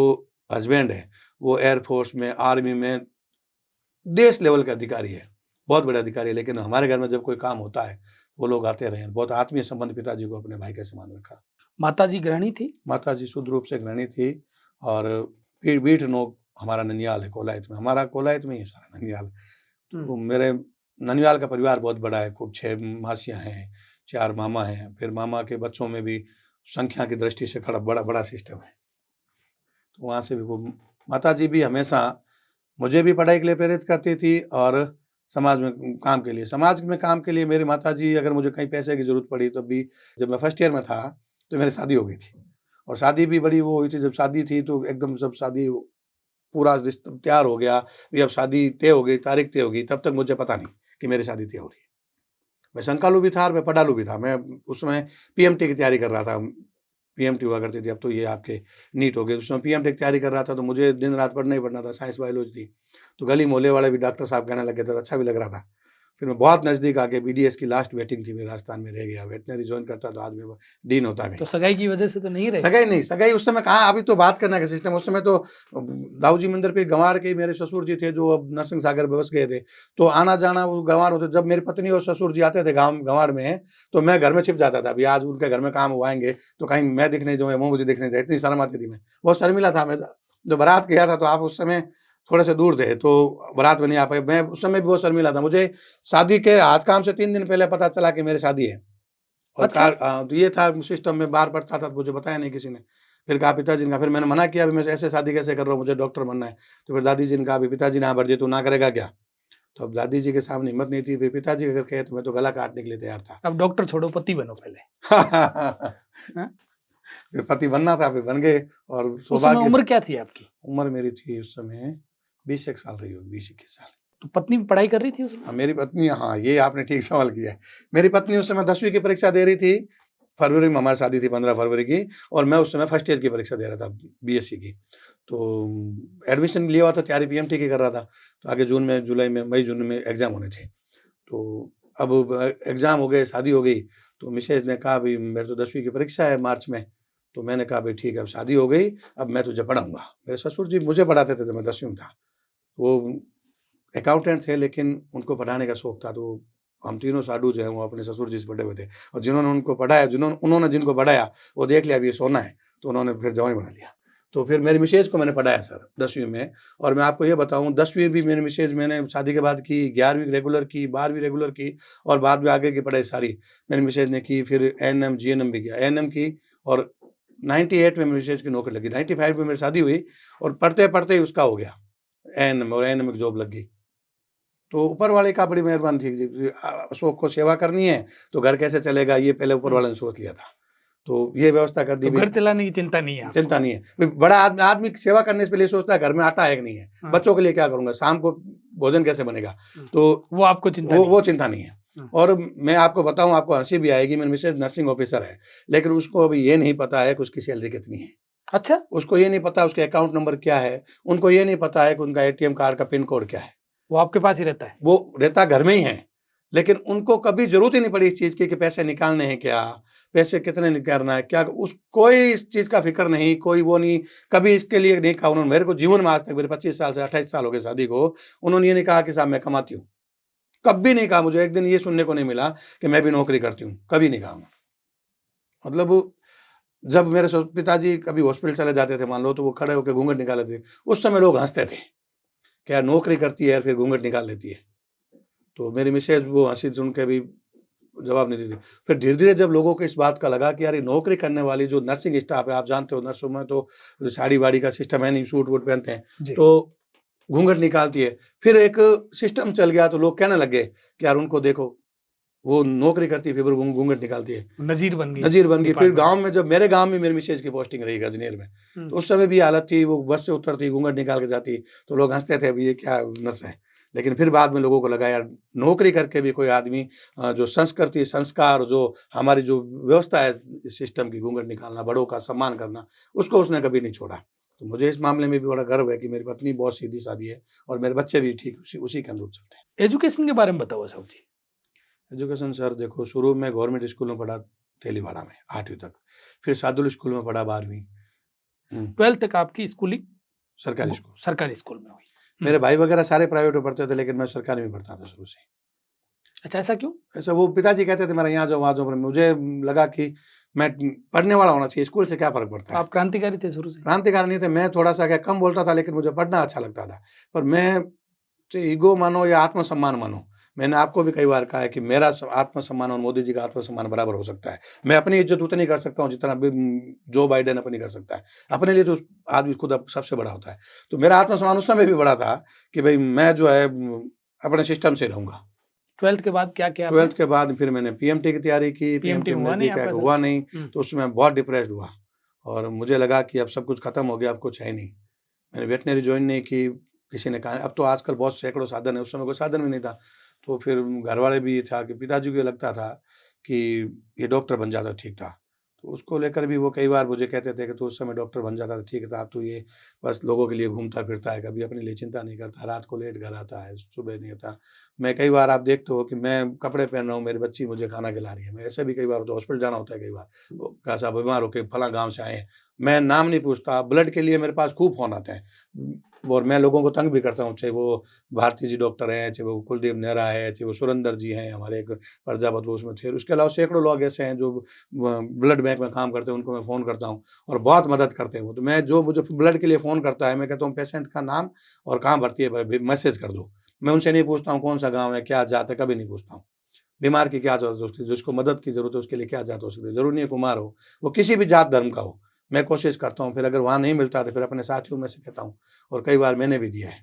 हस्बैंड हैं, वो एयर फोर्स में, आर्मी में, देश लेवल के अधिकारी है, बहुत बड़े अधिकारी है। लेकिन हमारे घर में जब कोई काम होता है, वो लोग आते रहे हैं। बहुत आत्मीय संबंध पिताजी को अपने भाई के समान रखा। माताजी गृहिणी थी? माताजी शुद्ध रूप से गृहिणी थी, और पीठ नोक हमारा ननियाल है कोलायत में, हमारा कोलायत में ही है सारा ननियाल। तो हम्म, मेरे ननियाल का परिवार बहुत बड़ा है, खूब 6 मासियाँ हैं, 4 मामा हैं, फिर मामा के बच्चों में भी संख्या की दृष्टि से बड़ा सिस्टम है। तो वहाँ से भी वो माताजी भी हमेशा मुझे भी पढ़ाई के लिए प्रेरित करती थी और समाज में काम के लिए। समाज में काम के लिए मेरी माताजी, अगर मुझे कहीं पैसे की ज़रूरत पड़ी तब भी, जब मैं फर्स्ट ईयर में था, तो मेरी शादी हो गई थी। और शादी भी बड़ी वो हुई थी, जब शादी थी तो एकदम जब शादी पूरा रिश्ता तैयार हो गया, कि अब शादी तय हो गई, तारीख तय हो गई, तब तक मुझे पता नहीं कि मेरी शादी तय हो रही है। मैं शंकालू भी था और मैं पढ़ालू भी था। मैं उस समय पीएमटी की तैयारी कर रहा था। पीएमटी हुआ करती थी, अब तो ये आपके नीट हो गए। उस समय पीएमटी की तैयारी कर रहा था, तो मुझे दिन-रात पढ़ना ही पढ़ना था, साइंस बायोलॉजी थी। तो गली-मोहल्ले वाले भी डॉक्टर साहब कहने लगे थे, अच्छा भी लग रहा था। फिर मैं बहुत नज़दीक आ गया, बीडीएस की लास्ट वेटिंग थी, मैं राजस्थान में रह गया। वेटनरी जॉइन करता तो आज मैं वो डीन होता कहीं। तो सगाई की वजह से तो नहीं रहे? सगाई नहीं, सगाई उस समय कहाँ, अभी तो बात करने का सिस्टम। उस समय तो दाऊ जी मंदिर पे गँवार के मेरे ससुर जी थे, जो अब नरसिंह सागर में बस गए थे। तो आना-जाना वो गँवार होते, जब मेरी पत्नी और ससुर जी आते थे गाँव गँवार में, तो मैं घर में छिप जाता था। अभी आज उनके घर में काम हुआ आएँगे, तो कहीं मैं दिखने जाऊँ या वो मुझे दिखने जाए, इतनी शर्म आती थी मैं। बहुत शर्मिला था मैं। जब बारात गया था तो आप उस समय थोड़े से दूर थे, तो बारात में नहीं आ पाए। मैं उस समय भी बहुत शर्मिला था। मुझे शादी के आज काम से 3 दिन पहले पता चला कि मेरी शादी है। और अच्छा। तो ये था सिस्टम, में बाहर पढ़ता था तो मुझे बताया नहीं किसी ने। फिर कहा पिताजी ने कहा, फिर मैंने मना किया, अभी मैं ऐसे शादी कैसे कर रहा हूँ, मुझे डॉक्टर बनना है। तो फिर दादी जी ने कहा, अभी पिताजी ने हाँ भर दिया, तू ना करेगा क्या? तो अब दादी जी के सामने हिम्मत नहीं थी, फिर पिताजी अगर कहे तो मैं तो गला काटने के लिए तैयार था। अब डॉक्टर छोड़ो, पति बनो पहले। हाँ? फिर पति बनना था, फिर बन गए। और उस समय सौभाग्य, उम्र क्या थी आपकी? उम्र मेरी थी उस समय 20 साल रही होगी, 20-21 साल। तो पत्नी भी पढ़ाई कर रही थी उस समय? हाँ, मेरी पत्नी, हाँ, ये आपने ठीक सवाल किया है। मेरी पत्नी उस समय 10वीं की परीक्षा दे रही थी। फरवरी में हमारी शादी थी, 15 फरवरी की, और मैं उस समय फर्स्ट ईयर की परीक्षा दे रहा था, बीएससी की। तो एडमिशन लिया हुआ था, तैयारी पीएमटी की कर रहा था। तो आगे जून में, जुलाई में, मई जून में एग्ज़ाम होने थे। तो अब एग्ज़ाम हो गए, शादी हो गई। तो मिसेज़ ने कहा, भई मेरी तो 10वीं की परीक्षा है मार्च में। तो मैंने कहा, भई ठीक है, अब शादी हो गई, अब मैं तुझे पढ़ाऊँगा। मेरे ससुर जी मुझे पढ़ाते थे जब मैं 10वीं में था। वो अकाउंटेंट थे, लेकिन उनको पढ़ाने का शौक था। तो हम तीनों साडू जो हैं, वो अपने ससुर जी से बड़े हुए थे। और जिन्होंने उनको पढ़ाया, उन्होंने जिनको पढ़ाया, वो देख लिया अब ये सोना है, तो उन्होंने फिर जवाई बना लिया। तो फिर मेरी मिसेज़ को मैंने पढ़ाया सर 10वीं में। और मैं आपको ये बताऊँ, 10वीं भी मेरी मिसेज़ मैंने शादी के बाद की, 11वीं रेगुलर की, 12वीं रेगुलर की, और बाद में आगे की पढ़ाई सारी मेरी मिसेज़ ने की। फिर एएनएम, जीएनएम भी किया। एएनएम की, और 98 में मेरी मिसेज़ की नौकरी लगी। 95 में मेरी शादी हुई, और पढ़ते-पढ़ते ही उसका हो गया एएनएम, और एएनएम की जॉब लग गई। तो ऊपर वाले का बड़ी मेहरबानी थी कि अशोक को सेवा करनी है, तो घर कैसे चलेगा, ये पहले ऊपर वाले ने सोच लिया था। तो ये व्यवस्था कर दी तो भी, घर चलाने की चिंता नहीं है आपको? चिंता नहीं है। ब बड़ा आदमी सेवा करने से पहले ये सोचता है घर में आटा है कि नहीं है, हाँ। बच्चों के लिए क्या करूँगा, शाम को भोजन कैसे बनेगा? तो वो आपको चिंता नहीं वो है? चिंता नहीं है। हाँ। और मैं आपको बताऊँ, आपको हँसी भी आएगी, मेरी मिसेज़ नर्सिंग ऑफ़िसर है, लेकिन उसको अभी ये नहीं पता है कि उसकी सैलरी कितनी है। अच्छा। उसको ये नहीं पता उसके अकाउंट नंबर क्या है, उनको ये नहीं पता है कि उनका एटीएम कार्ड का पिन कोड क्या है। वो आपके पास ही रहता है? वो रहता घर में ही है, लेकिन उनको कभी ज़रूरत ही नहीं पड़ी इस चीज़ की कि पैसे निकालने हैं क्या, पैसे कितने निकालना है, क्या उस कोई इस चीज़ का फ़िक्र नहीं, कोई वो नहीं, कभी इसके लिए नहीं कहा उन्होंने मेरे को जीवन में आज तक, मेरे 25 साल से 28 साल हो गए शादी को, उन्होंने ये नहीं कहा कि साहब मैं कमाती हूँ। कभी नहीं कहा, मुझे एक दिन ये सुनने को नहीं मिला कि मैं भी नौकरी करती हूँ, कभी नहीं कहा। मतलब जब मेरे पिताजी कभी हॉस्पिटल चले जाते थे मान लो, तो वो खड़े होके घूँघट निकाल लेते थे। उस समय लोग हँसते थे, क्या नौकरी करती है फिर घूँघट निकाल लेती है। तो मेरी मिसेज़ वो हँसी सुन के भी जवाब नहीं देती। फिर धीरे-धीरे जब लोगों को इस बात का लगा कि यार ये नौकरी करने वाली जो नर्सिंग स्टाफ है, आप जानते हो नर्सों में तो साड़ी-वाड़ी का सिस्टम है नहीं, सूट-वूट पहनते हैं, जी। तो घूँघट निकालती है। फिर एक सिस्टम चल गया, तो लोग कहने लग गए कि यार उनको देखो, वो नौकरी करती है फिर भी घूँघट निकालती है। नज़ीर बन गई नज़ीर बन गई। फिर डिपार्टमेंट गाँव में। में, जब मेरे गाँव में मेरी मिसेज़ की पोस्टिंग रही अजनेर में, तो उस समय भी ये हालत थी, वो बस से उतरती, घूँघट निकाल के जाती, तो लोग हँसते थे, अभी ये क्या नर्स है। लेकिन फिर बाद में लोगों को लगा यार नौकरी करके भी कोई आदमी जो संस्कृति, संस्कार, जो हमारी जो व्यवस्था है इस सिस्टम की, घूँघट निकालना, बड़ों का सम्मान करना, उसको उसने कभी नहीं छोड़ा। तो मुझे इस मामले में भी बड़ा गर्व है कि मेरी पत्नी बहुत सीधी-सादी है और मेरे बच्चे भी ठीक उसी के अनुरूप चलते हैं। एजुकेशन के बारे में बताओ साहब जी। एजुकेशन सर देखो, शुरू में गवर्नमेंट स्कूल में पढ़ा, तेलीवाड़ा में 8वीं तक, फिर सादुल स्कूल में पढ़ा 12वीं। 12th तक आपकी स्कूलिंग सरकारी स्कूल। सरकारी स्कूल में हुई? मेरे भाई वगैरह सारे प्राइवेट में पढ़ते थे, लेकिन मैं सरकारी में पढ़ता था शुरू से। अच्छा, ऐसा क्यों? ऐसा वो पिताजी कहते थे मेरा यहाँ जाओ, वहाँ जाओ, पर मुझे लगा कि मैं पढ़ने वाला होना चाहिए, स्कूल से क्या फ़र्क पड़ता है? आप क्रांतिकारी थे शुरू से? क्रांतिकारी नहीं थे, मैं थोड़ा-सा क्या कम बोलता था, लेकिन मुझे पढ़ना अच्छा लगता था। पर मैं चाहे ईगो मानो या आत्मसम्मान मानो, मैंने आपको भी कई बार कहा है कि मेरा आत्मसम्मान और मोदी जी का आत्मसम्मान बराबर हो सकता है। मैं अपनी इज़्ज़त उतनी कर सकता हूँ जितना जो बाइडेन अपनी कर सकता है। अपने लिए तो आदमी खुद अब सबसे बड़ा होता है। तो मेरा आत्मसम्मान उस समय भी बड़ा था कि भई मैं जो है अपने सिस्टम से रहूँगा। 12th के बाद क्या किया 12th आपने? के बाद फिर मैंने पीएमटी की तैयारी की, पीएमटी पीएमटी में हुआ नहीं नज़दीक आया, आपका हुआ नहीं, सिलेक्शन? तो उसमें बहुत डिप्रेस्ड हुआ और मुझे लगा कि अब सब कुछ खत्म हो गया, अब कुछ है नहीं। मैंने वेटनरी जॉइन नहीं की, किसी ने कहा अब तो आजकल बहुत सैकड़ों साधन है, उस समय कोई साधन भी नहीं था। तो फिर घरवाले भी ये था कि पिताजी को ये लगता था कि ये डॉक्टर बन जाता ठीक था। तो उसको लेकर भी वो कई बार मुझे कहते थे कि तू उस समय डॉक्टर बन जाता तो ठीक था, अब तो ये बस लोगों के लिए घूमता-फिरता है, कभी अपने लिए चिंता नहीं करता, रात को लेट घर आता है, सुबह नहीं आता। मैं कई बार आप देखते हो कि मैं कपड़े पहन रहा हूँ, मेरी बच्ची मुझे खाना खिला रही है। मैं ऐसे भी कई बार होता है, हॉस्पिटल जाना होता है कई बार, वो कैसा बीमार होके फलाँ गाँव से आए हैं। मैं नाम नहीं पूछता, ब्लड के लिए मेरे पास खूब फ़ोन आते हैं और मैं लोगों को तंग भी करता हूँ, चाहे वो भारती जी डॉक्टर हैं, चाहे वो कुलदीप नेहरा है, चाहे वो सुरेंद्र जी हैं, हमारे एक प्रजापत वो उसमें थे। उसके अलावा सैकड़ों लोग ऐसे हैं जो ब्लड बैंक में काम करते हैं, उनको मैं फ़ोन करता हूँ और बहुत मदद करते हैं वो। तो मैं जो मुझे ब्लड के लिए फ़ोन करता है, मैं कहता हूँ पेशेंट का नाम और कहाँ भर्ती है मैसेज कर दो। मैं उनसे नहीं पूछता हूँ कौन-सा गाँव है, क्या जात है, कभी नहीं पूछता हूँ। बीमार की क्या ज़रूरत है उसकी, जिसको मदद की ज़रूरत है उसके लिए क्या जात हो सकती है। ज़रूरी नहीं है कुमार हो, वो किसी भी जात धर्म का हो। मैं कोशिश करता हूँ, फिर अगर वहाँ नहीं मिलता तो फिर अपने साथियों में से कहता हूँ और कई बार मैंने भी दिया है।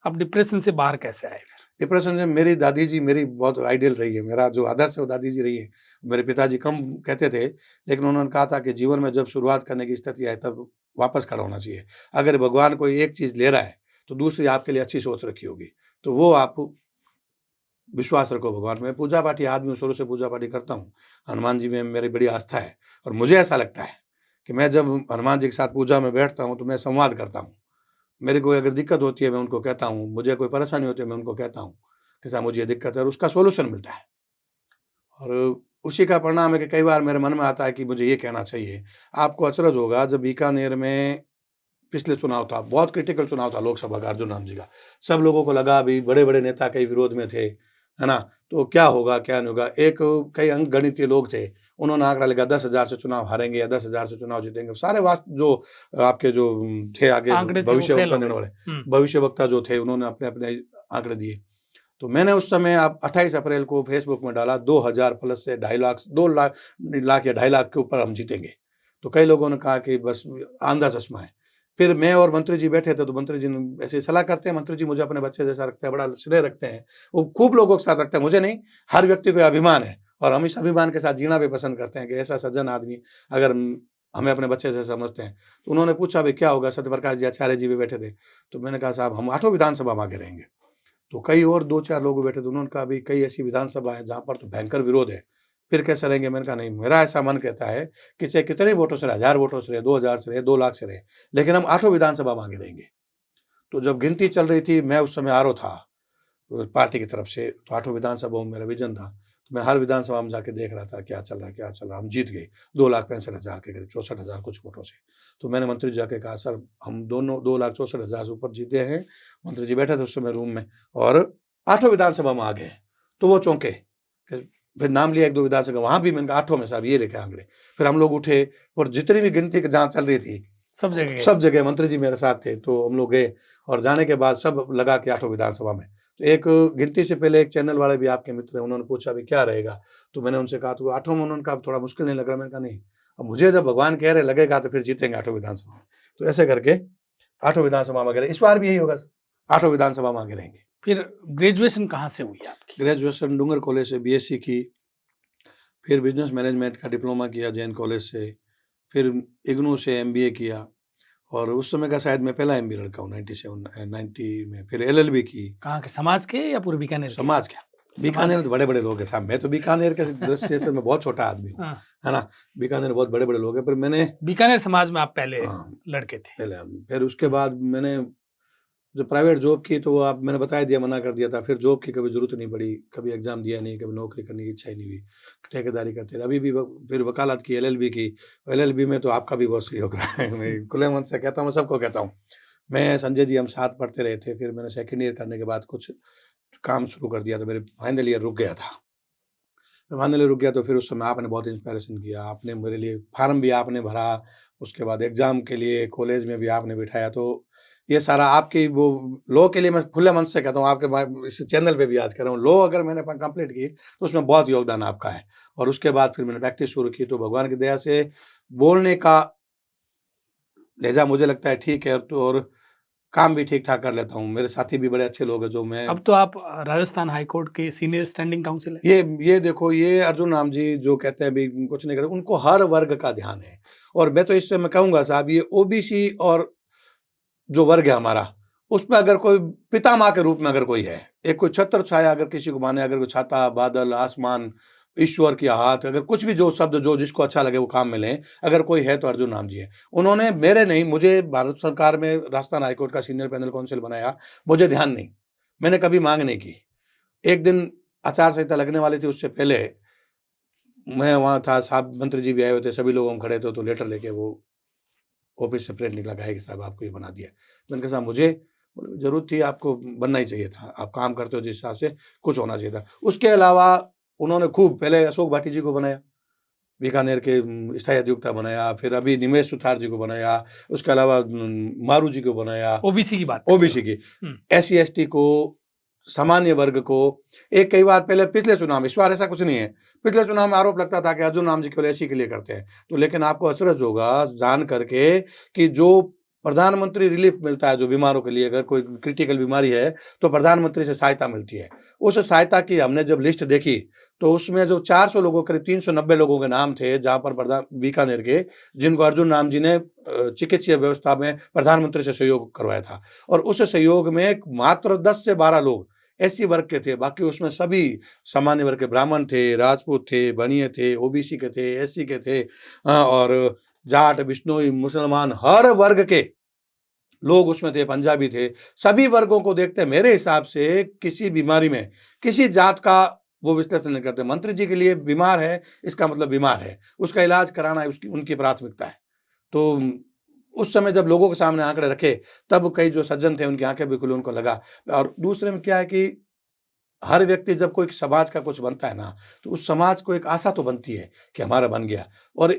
आप डिप्रेशन से बाहर कैसे आए? डिप्रेशन से मेरी दादी जी मेरी बहुत आइडियल रही है, मेरा जो आदर्श है वो दादी जी रही है। मेरे पिताजी कम कहते थे, लेकिन उन्होंने कहा था कि जीवन में जब शुरुआत करने की स्थिति आए तब वापस खड़ा होना चाहिए। अगर भगवान कोई एक चीज़ ले रहा है, तो दूसरी आपके लिए अच्छी सोच रखी होगी। तो वो आप विश्वास रखो भगवान में। पूजा-पाठी आदमी हूँ, शुरू से पूजा-पाठी करता हूँ। हनुमान जी में मेरी बड़ी आस्था है और मुझे ऐसा लगता है कि मैं जब हनुमान जी के साथ पूजा में बैठता हूँ, तो मैं संवाद करता हूँ। मेरे को अगर दिक्कत होती है, मैं उनको कहता हूँ, मुझे कोई परेशानी होती है, मैं उनको कहता हूँ कि साहब मुझे ये दिक्कत है और उसका सॉल्यूशन मिलता है। और उसी का परिणाम है कि कई बार मेरे मन में आता है कि मुझे ये कहना चाहिए। आपको अचरज होगा जब बीकानेर में पिछले चुनाव था, बहुत क्रिटिकल चुनाव था लोकसभा का अर्जुन राम जी का। सब लोगों को लगा अभी बड़े-बड़े नेता कई विरोध में थे, है ना? तो क्या होगा, क्या नहीं होगा? एक कई अंकगणितीय लोग थे, उन्होंने आंकड़ा लगा 10,000 से चुनाव हारेंगे या 10,000 से चुनाव जीतेंगे। सारे जो आपके जो थे आगे आंकड़े थे वो फेल भविष्यवक्ता हो देने गए। वाले, हुँ। भविष्यवक्ता जो थे उन्होंने अपने-अपने आंकड़े दिए। तो मैंने उस समय आप 28 अप्रैल को फेसबुक में डाला 2000 प्लस से 2.5 लाख 2 लाख या 2.5 लाख के ऊपर हम जीतेंगे। तो कई लोगों ने कहा कि बस अंधा चश्मा है। फिर मैं और मंत्री जी बैठे थे, तो मंत्री जी ने ऐसे सलाह करते हैं, मंत्री जी मुझे अपने बच्चे जैसा रखते हैं, बड़ा स्नेह रखते हैं। वो खूब लोगों के साथ रखते हैं, मुझे नहीं, हर व्यक्ति को ये अभिमान है और हम इस अभिमान के साथ जीना भी पसंद करते हैं कि ऐसा सज्जन आदमी अगर हमें अपने बच्चे जैसा समझते हैं। तो उन्होंने पूछा, "भई क्या होगा?" सत्यप्रकाश जी आचार्य जी भी बैठे थे। तो मैंने कहा, "साहब हम 8 विधानसभा में आगे रहेंगे।" तो कई और 2-4 लोग बैठे थे, उन्होंने कहा अभी कई ऐसी विधानसभा है जहाँ पर तो भयंकर विरोध है, फिर कैसे रहेंगे? मैंने कहा नहीं, मेरा ऐसा मन कहता है कि चाहे कितने वोटों से रहे, 1000 वोटों से रहे, 2000 से रहे, 2 लाख से रहे, लेकिन हम 8 विधानसभा में आगे रहेंगे। तो जब गिनती चल रही थी, मैं उस समय आरओ था पार्टी की तरफ से, तो 8 विधानसभाओं में मेरा विज़न था। तो मैं हर विधानसभा में जाके देख रहा था क्या चल रहा है, क्या चल रहा है? हम जीत गए 2,65,000 के करीब, 64,000 कुछ वोटों से। तो मैंने मंत्री जी जाके कहा, "सर हम दोनों 2,64,000 से ऊपर जीते हैं।" मंत्री जी बैठे थे उस समय रूम में और 8 विधानसभा में आ गए। तो वो चौंके कि फिर नाम लिया 1-2 विधानसभा, वहाँ भी मैंने कहा 8 में साहब ये रखे आंकड़े। फिर हम लोग उठे और जितनी भी गिनती की जहाँ चल रही थी, सब जगह गए। सब जगह मंत्री जी मेरे साथ थे, तो हम लोग गए और जाने के बाद सब लगा कि 8 विधानसभा में। तो एक गिनती से पहले एक चैनल वाले भी आपके मित्र हैं, उन्होंने पूछा अभी क्या रहेगा? तो मैंने उनसे कहा तो 8 में, उन्होंने कहा थोड़ा मुश्किल नहीं लग रहा? मैंने कहा नहीं, अब मुझे जब भगवान कह रहे लगेगा तो फिर जीतेंगे 8 विधानसभा में। तो ऐसे करके 8 विधानसभा में गए, इस बार भी यही होगा सर, 8 विधानसभा में आगे रहेंगे। फिर ग्रेजुएशन कहाँ से हुई आपकी? ग्रेजुएशन डूंगर कॉलेज से बीएससी की, फिर बिज़नेस मैनेजमेंट का डिप्लोमा किया जैन कॉलेज से, फिर इग्नू से एमबीए किया और उस समय का शायद मैं पहला एमबीए लड़का हूँ 97 90 में, फिर एलएलबी की। कहाँ के, समाज के या पूरे बीकानेर के? समाज क्या, समाज बीकानेर में के। तो बड़े-बड़े लोग हैं साहब, मैं तो बीकानेर के दृष्टि से मैं बहुत छोटा आदमी हूँ, हाँ, है ना? बीकानेर में बहुत बड़े-बड़े लोग हैं, पर मैंने बीकानेर समाज में आप पहले हाँ, लड़के थे। पहले आदमी। फिर उसके हुँ। बाद मैंने जब प्राइवेट जॉब की तो वो आप मैंने बता ही दिया, मना कर दिया था। फिर जॉब की कभी ज़रूरत नहीं पड़ी, कभी एग्ज़ाम दिया नहीं, कभी नौकरी करने की इच्छा ही नहीं हुई। ठेकेदारी करते रहे। अभी भी फिर वकालत की, एलएलबी की। एलएलबी में तो आपका भी बहुत सहयोग रहा है। मैं खुले मन से कहता हूँ, मैं सबको कहता हूँ। मैं, संजय जी हम साथ पढ़ते रहे थे, फिर मैंने सेकंड ईयर करने के बाद कुछ काम शुरू कर दिया, तो मेरे फाइनल ईयर रुक गया था। फाइनली रुक गया। तो फिर उस समय आपने बहुत इंस्पिरेशन किया, आपने मेरे लिए फार्म भी आपने भरा, उसके बाद एग्ज़ाम के लिए कॉलेज में भी आपने बिठाया। तो ये सारा आपकी वो लॉ के लिए मैं खुले मन से कहता हूँ, आपके इस चैनल पे भी आज कह रहा हूँ, लॉ अगर मैंने कंप्लीट की तो उसमें बहुत योगदान आपका है। और उसके बाद फिर मैंने प्रैक्टिस शुरू की, तो भगवान की दया से बोलने का लहज़ा मुझे लगता है ठीक है, तो और काम भी ठीक-ठाक कर लेता हूँ। मेरे साथी भी बड़े अच्छे लोग हैं जो मैं अब तो आप राजस्थान हाई कोर्ट के सीनियर स्टैंडिंग काउंसिल हैं। ये देखो, ये अर्जुन राम जी जो कहते हैं अभी कुछ नहीं करते, उनको हर वर्ग का ध्यान है। और मैं तो इससे मैं कहूँगा साहब, ये ओबीसी और जो वर्ग है हमारा, उसमें अगर कोई पितामह के रूप में अगर कोई है, एक कोई छत्र छाया अगर किसी को माने, अगर कोई छाता, बादल, आसमान, ईश्वर की हाथ, अगर कुछ भी जो शब्द जो जिसको अच्छा लगे वो काम में लें, अगर कोई है तो अर्जुन राम जी हैं। उन्होंने मेरे नहीं, मुझे भारत सरकार में राजस्थान हाईकोर्ट का सीनियर पैनल काउंसिल बनाया, मुझे ध्यान नहीं, मैंने कभी माँग नहीं की। एक दिन आचार संहिता लगने वाली थी, उससे पहले मैं वहाँ था, साहब मंत्री जी भी आए हुए थे, सभी लोग हम खड़े थे, तो लेटर लेके वो ऑफिस से प्रेस निकला, कहा कि साहब आपको ये बना दिया। मैंने कहा साहब मुझे, बोले ज़रूरत थी, आपको बनना ही चाहिए था, आप काम करते हो जिस हिसाब से, कुछ होना चाहिए था। उसके अलावा उन्होंने खूब पहले अशोक भाटी जी को बनाया, बीकानेर के स्थायी अधिवक्ता बनाया, फिर अभी निमेश सुथार जी को बनाया, उसके अलावा मारू जी को बनाया, ओबीसी की बात कर रहे हो ओबीसी की, आप। एससी एसटी को, सामान्य वर्ग को। एक कई बार पहले पिछले चुनाव में, इस बार ऐसा कुछ नहीं है, पिछले चुनाव में आरोप लगता था कि अर्जुन राम जी केवल एससी के लिए करते हैं। तो लेकिन आपको अचरज होगा जान करके कि जो प्रधानमंत्री रिलीफ मिलता है जो बीमारों के लिए, अगर कोई क्रिटिकल बीमारी है तो प्रधानमंत्री से सहायता मिलती है। उस सहायता की हमने जब लिस्ट देखी तो उसमें जो 400 लोगों, करीब 390 लोगों के नाम थे, जहाँ पर प्रधान बीकानेर के, जिनको अर्जुन राम जी ने चिकित्सीय व्यवस्था में प्रधानमंत्री से सहयोग करवाया था। और उस सहयोग में मात्र 10 से 12 लोग एससी वर्ग के थे, बाकी उसमें सभी सामान्य वर्ग के, ब्राह्मण थे, राजपूत थे, बनिए थे, ओबीसी के थे, एससी के थे, और जाट, बिश्नोई, मुसलमान, हर वर्ग के लोग उसमें थे, पंजाबी थे। सभी वर्गों को देखते मेरे हिसाब से किसी बीमारी में किसी जात का वो विश्लेषण नहीं करते। मंत्री जी के लिए बीमार है, इसका मतलब बीमार है, उसका इलाज कराना है, उसकी उनकी प्राथमिकता है। तो उस समय जब लोगों के सामने आंकड़े रखे, तब कई जो सज्जन थे उनकी आंखें भी खुली, उनको लगा। और दूसरे में क्या है कि हर व्यक्ति जब कोई समाज का कुछ बनता है ना, तो उस समाज को एक आशा तो बनती है कि हमारा बन गया। और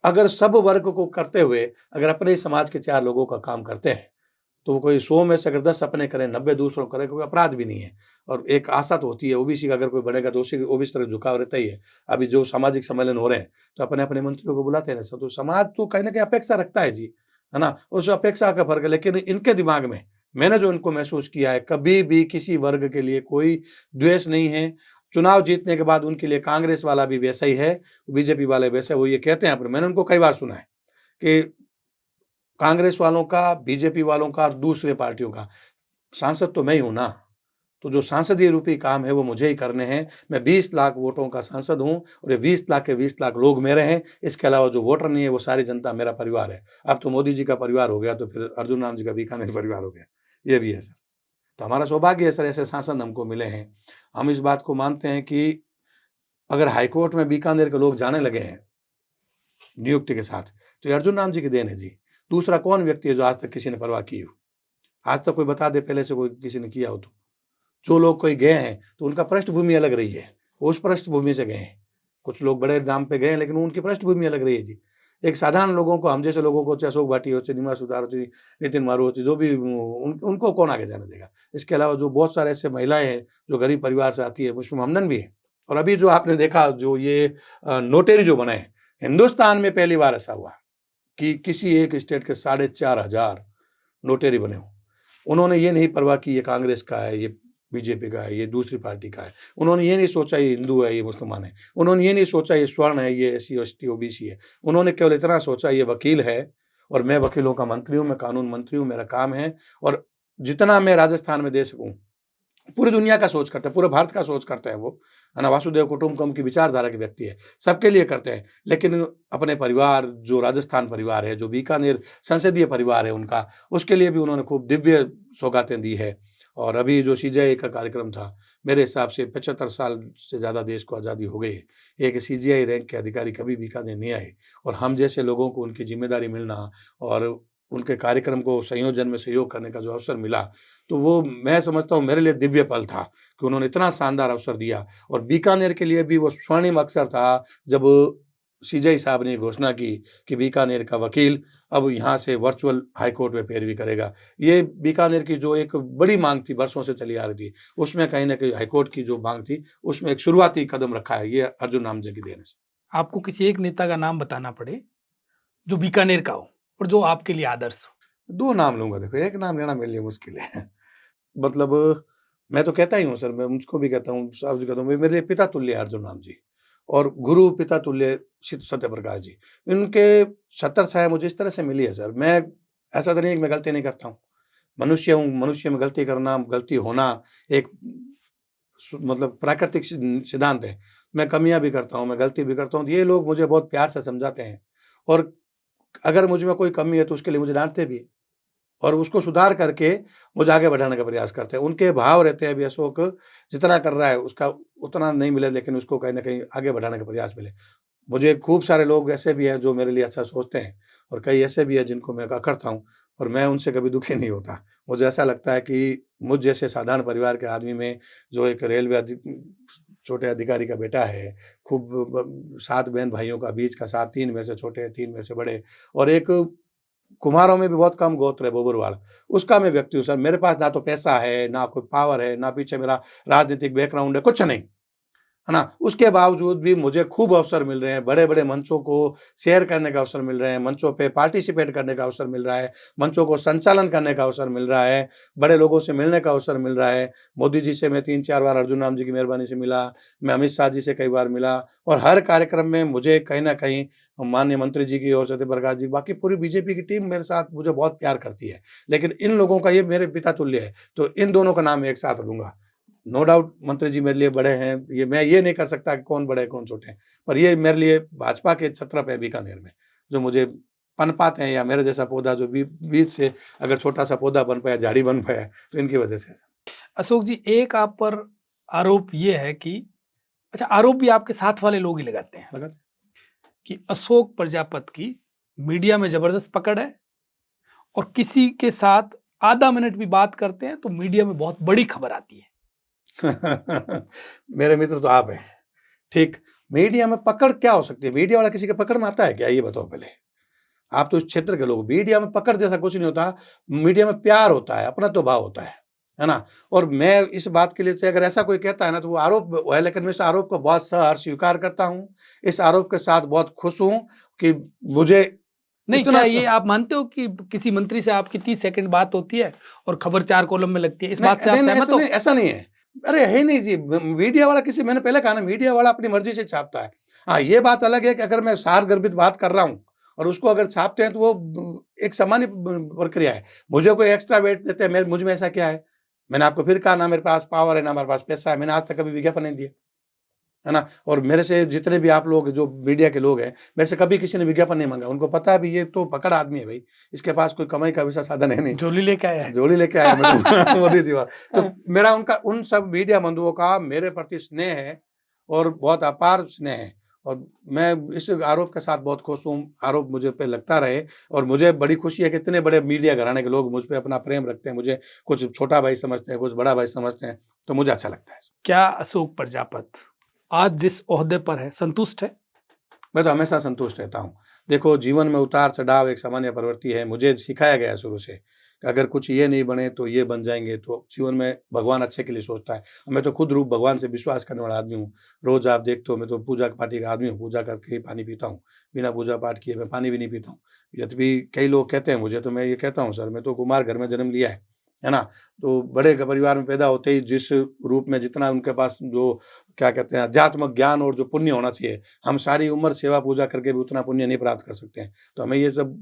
अगर सब वर्ग को करते हुए अगर अपने ही समाज के 4 लोगों का काम करते हैं, तो कोई 100 में से अगर 10 अपने करें, 90 दूसरों को करें, कोई अपराध भी नहीं है। और एक आशा तो होती है, ओबीसी का अगर कोई बनेगा तो उसी ओबीसी तरफ झुकाव रहता ही है। अभी जो सामाजिक सम्मेलन हो रहे हैं, तो अपने-अपने मंत्रियों को बुलाते हैं, तो समाज तो कहीं न कहीं अपेक्षा रखता है जी, है ना? उस अपेक्षा का फ़र्क है, लेकिन इनके दिमाग में, मैंने जो इनको महसूस किया है, कभी भी किसी वर्ग के लिए कोई द्वेष नहीं है। चुनाव जीतने के बाद उनके लिए कांग्रेस वाला भी वैसा ही है, बीजेपी वाले वैसे, वो ये कहते हैं, मैंने उनको कई बार सुना है कि कांग्रेस वालों का, बीजेपी वालों का और दूसरे पार्टियों का, सांसद तो मैं ही हूँ ना, तो जो सांसदीय रूपी काम है वो मुझे ही करने हैं। मैं 20 लाख वोटों का सांसद हूँ और ये 20 लाख के 20 लाख लोग मेरे हैं। इसके अलावा जो वोटर नहीं है वो सारी जनता मेरा परिवार है। अब तो मोदी जी का परिवार हो गया, तो फिर अर्जुन राम जी का बीकानेर परिवार हो गया। ये भी है सर। तो हमारा सौभाग्य है सर, ऐसे सांसद हमको मिले हैं। हम इस बात को मानते हैं कि अगर हाईकोर्ट में बीकानेर के लोग जाने लगे हैं नियुक्ति के साथ, तो ये अर्जुन राम जी की देन है जी। दूसरा कौन व्यक्ति है जो आज तक किसी ने परवाह की हो? आज तक कोई बता दे पहले से, कोई किसी ने किया हो तो? जो लोग कोई गए हैं, तो उनका पृष्ठभूमि अलग रही है, वो उस पृष्ठभूमि से गए हैं। कुछ लोग बड़े नाम पे गए हैं, लेकिन उनकी पृष्ठभूमि अलग रही है जी। एक साधारण लोगों को, हम जैसे लोगों को, चाहे अशोक भाटी हो, चाहे नीमा सुतार हो, चाहे नितिन मारू हो, चाहे जो भी, उनको कौन आगे जाने देगा? इसके अलावा जो बहुत सारे ऐसे महिलाएँ हैं, जो गरीब परिवार से आती है, उसमें हमनन भी है। और अभी जो आपने देखा, जो ये नोटेरी जो बने हैं, हिंदुस्तान में पहली बार ऐसा हुआ कि किसी एक स्टेट के 4,500 नोटेरी बने हों। उन्होंने ये नहीं परवाह की ये कांग्रेस का है, ये बीजेपी का है, ये दूसरी पार्टी का है। उन्होंने ये नहीं सोचा ये हिंदू है, ये मुसलमान है। उन्होंने ये नहीं सोचा ये स्वर्ण है, ये एससी, एसटी, ओबीसी है। उन्होंने केवल इतना सोचा ये वकील है और मैं वकीलों का मंत्री हूँ, मैं कानून मंत्री हूँ, मेरा काम है। और जितना मैं राजस्थान में दे सकूँ, पूरी दुनिया का सोच करते हैं, पूरे भारत का सोच करते हैं वो, है ना? वासुदेव कुटुंबकम की विचारधारा के व्यक्ति है, सबके लिए करते हैं। लेकिन अपने परिवार, जो राजस्थान परिवार है, जो बीकानेर संसदीय परिवार है उनका, उसके लिए भी उन्होंने खूब दिव्य सौगातें दी है। और अभी जो सीजेआई का कार्यक्रम था, मेरे हिसाब से 75 साल से ज़्यादा देश को आज़ादी हो गई है। एक सीजेआई रैंक के अधिकारी कभी बीकानेर नहीं आए, और हम जैसे लोगों को उनकी ज़िम्मेदारी मिलना और उनके कार्यक्रम को संयोजन में सहयोग करने का जो अवसर मिला, तो वो मैं समझता हूँ मेरे लिए दिव्य पल था कि उन्होंने इतना शानदार अवसर दिया। और बीकानेर के लिए भी वो स्वर्णिम अवसर था जब सीजेआई साहब ने घोषणा की कि बीकानेर का वकील अब यहाँ से वर्चुअल हाई कोर्ट में पैरवी करेगा। ये बीकानेर की जो एक बड़ी मांग थी, वर्षों से चली आ रही थी, उसमें कहीं न कहीं हाई कोर्ट की जो मांग थी, उसमें एक शुरुआती कदम रखा है, ये अर्जुन नामजे की देन है। आपको किसी एक नेता का नाम बताना पड़े जो बीकानेर का हो और जो आपके लिए आदर्श हो। 2 नाम लूँगा, देखो, एक नाम लेना मेरे लिए मुश्किल है। मतलब मैं तो कहता ही हूँ सर, मैं मुझको भी कहता हूँ, साफ जी कहता हूँ, वे मेरे लिए पिता तुल्य है अर्जुन राम जी और गुरु पिता तुल्य सत्यप्रकाश जी। इनके छत्र छाया मुझे इस तरह से मिली है सर, मैं ऐसा तो नहीं है कि मैं गलती नहीं करता हूँ। मनुष्य हूँ, मनुष्य में गलती करना, गलती होना एक मतलब प्राकृतिक सिद्धांत है। मैं कमियाँ भी करता हूँ, मैं गलती भी करता हूँ, तो ये लोग मुझे बहुत प्यार से समझाते हैं और अगर मुझ में कोई कमी है तो उसके लिए मुझे डाँटते भी हैं और उसको सुधार करके मुझे आगे बढ़ाने का प्रयास करते हैं। उनके भाव रहते हैं, अभी अशोक जितना कर रहा है उसका उतना नहीं मिले, लेकिन उसको कहीं न कहीं आगे बढ़ाने का प्रयास मिले। मुझे खूब सारे लोग ऐसे भी हैं जो मेरे लिए अच्छा सोचते हैं और कई ऐसे भी हैं जिनको मैं अकड़ता हूँ, पर मैं उनसे कभी दुखी नहीं होता। मुझे ऐसा लगता है कि मुझ जैसे साधारण परिवार के आदमी में जो एक रेलवे छोटे अधिकारी का बेटा है, खूब 7 बहन-भाइयों का बीच का 7, 3 मेरे से छोटे, 3 मेरे से बड़े और एक कुम्हारों में भी बहुत कम गोत्र है बोबरवाल, उसका मैं व्यक्ति हूँ सर। मेरे पास ना तो पैसा है, ना कोई पावर है, ना पीछे मेरा राजनीतिक बैकग्राउंड है, कुछ नहीं। है ना? उसके बावजूद भी मुझे खूब अवसर मिल रहे हैं, बड़े-बड़े मंचों को शेयर करने का अवसर मिल रहे हैं, मंचों पे पार्टिसिपेट करने का अवसर मिल रहा है, मंचों को संचालन करने का अवसर मिल रहा है, बड़े लोगों से मिलने का अवसर मिल रहा है। मोदी जी से मैं 3-4 बार अर्जुन राम जी की मेहरबानी से मिला, मैं अमित शाह जी से कई बार मिला और हर कार्यक्रम में मुझे कहीं न कहीं माननीय मंत्री जी की ओर से, सत्यप्रकाश जी, बाकी पूरी बीजेपी की टीम मेरे साथ मुझे बहुत प्यार करती है। लेकिन इन लोगों का ये मेरे पिता तुल्य है, तो इन दोनों का नाम मैं एक साथ लूँगा। नो डाउट मंत्री जी मेरे लिए बड़े हैं, ये मैं ये नहीं कर सकता कि कौन बड़े हैं, कौन छोटे हैं। पर ये मेरे लिए भाजपा के छत्रप हैं बीकानेर में, जो मुझे पनपाते हैं या मेरे जैसा पौधा जो बीज से अगर छोटा-सा पौधा बन पाया, झाड़ी बन पाया, तो इनकी वजह से है। अशोक जी, एक आप पर आरोप ये है कि अच्छा, आरोप भी आपके साथ वाले लोग ही लगाते हैं लगा? कि अशोक प्रजापति की मीडिया में जबरदस्त पकड़ है और किसी के साथ आधा मिनट भी बात करते हैं तो मीडिया में बहुत बड़ी खबर आती है। मेरे मित्र तो आप हैं। ठीक, मीडिया में पकड़ क्या हो सकती है? मीडिया वाला किसी के पकड़ में आता है क्या? ये बताओ पहले। आप तो इस क्षेत्र के लोग, मीडिया में पकड़ जैसा कुछ नहीं होता, मीडिया में प्यार होता है, अपनत्व भाव होता है ना? और मैं इस बात के लिए तो अगर ऐसा कोई कहता है ना तो वो आरोप है, लेकिन मैं इस आरोप को बहुत सहर्ष स्वीकार करता हूँ। इस आरोप के साथ बहुत खुश हूँ कि मुझे नहीं, इतना क्या स ये आप मानते हो कि किसी मंत्री से आपकी 30 सेकंड बात होती है और खबर 4 कॉलम में लगती है? इस बात से आप नहीं, सहमत हो? ऐसा नहीं है। अरे है ही नहीं जी, मीडिया वाला किसी मैंने पहले कहा ना, मीडिया वाला अपनी मर्ज़ी से छापता है। हाँ, ये बात अलग है कि अगर मैं सारगर्भित बात कर रहा हूँ और उसको अगर छापते हैं तो वो एक सामान्य प्रक्रिया है। मुझे कोई एक्स्ट्रा वेट देते हैं, मैं मुझ में ऐसा क्या है? मैंने आपको फिर कहा, ना मेरे पास पावर है, ना मेरे पास पैसा है। मैंने आज तक कभी विज्ञापन नहीं दिया। है ना? और मेरे से जितने भी आप लोग जो मीडिया के लोग हैं, मेरे से कभी किसी ने विज्ञापन नहीं माँगा। उनको पता है भी ये तो पकड़ आदमी है भई, इसके पास कोई कमाई का वैसा साधन है नहीं। झोली लेके आया है। जोड़ी लेके आया मैं तो मोदी जी वाला। तो मेरा उनका उन सब मीडिया बंधुओं का मेरे प्रति स्नेह है और बहुत अपार स्नेह है और मैं इस आरोप के साथ बहुत खुश हूँ। आरोप मुझे पे लगता रहे और मुझे बड़ी खुशी है कि इतने बड़े मीडिया घराने के लोग मुझ पे अपना प्रेम रखते हैं। मुझे कुछ छोटा भाई समझते हैं, कुछ बड़ा भाई समझते हैं, तो मुझे अच्छा लगता है। क्या अशोक प्रजापति आज जिस ओहदे पर है संतुष्ट है? मैं तो हमेशा संतुष्ट रहता हूँ। देखो, जीवन में उतार-चढ़ाव एक सामान्य प्रवृत्ति है। मुझे सिखाया गया है शुरू से कि अगर कुछ ये नहीं बने तो ये बन जाएँगे, तो जीवन में भगवान अच्छे के लिए सोचता है। मैं तो खुद रूप भगवान से विश्वास करने वाला आदमी हूँ। रोज़ आप देखते हो मैं तो पूजा-पाठी का आदमी हूँ, पूजा करके ही पानी पीता हूँ। बिना पूजा-पाठ किए मैं पानी भी नहीं पीता हूँ। यद्यपि कई लोग कहते हैं मुझे, तो मैं ये कहता हूँ, सर मैं तो कुम्हार घर में जन्म लिया है ना? तो बड़े परिवार में पैदा होते ही जिस रूप में जितना उनके पास जो क्या कहते हैं अध्यात्मक ज्ञान और जो पुण्य होना चाहिए, हम सारी उम्र सेवा पूजा करके भी उतना पुण्य नहीं प्राप्त कर सकते हैं। तो हमें ये सब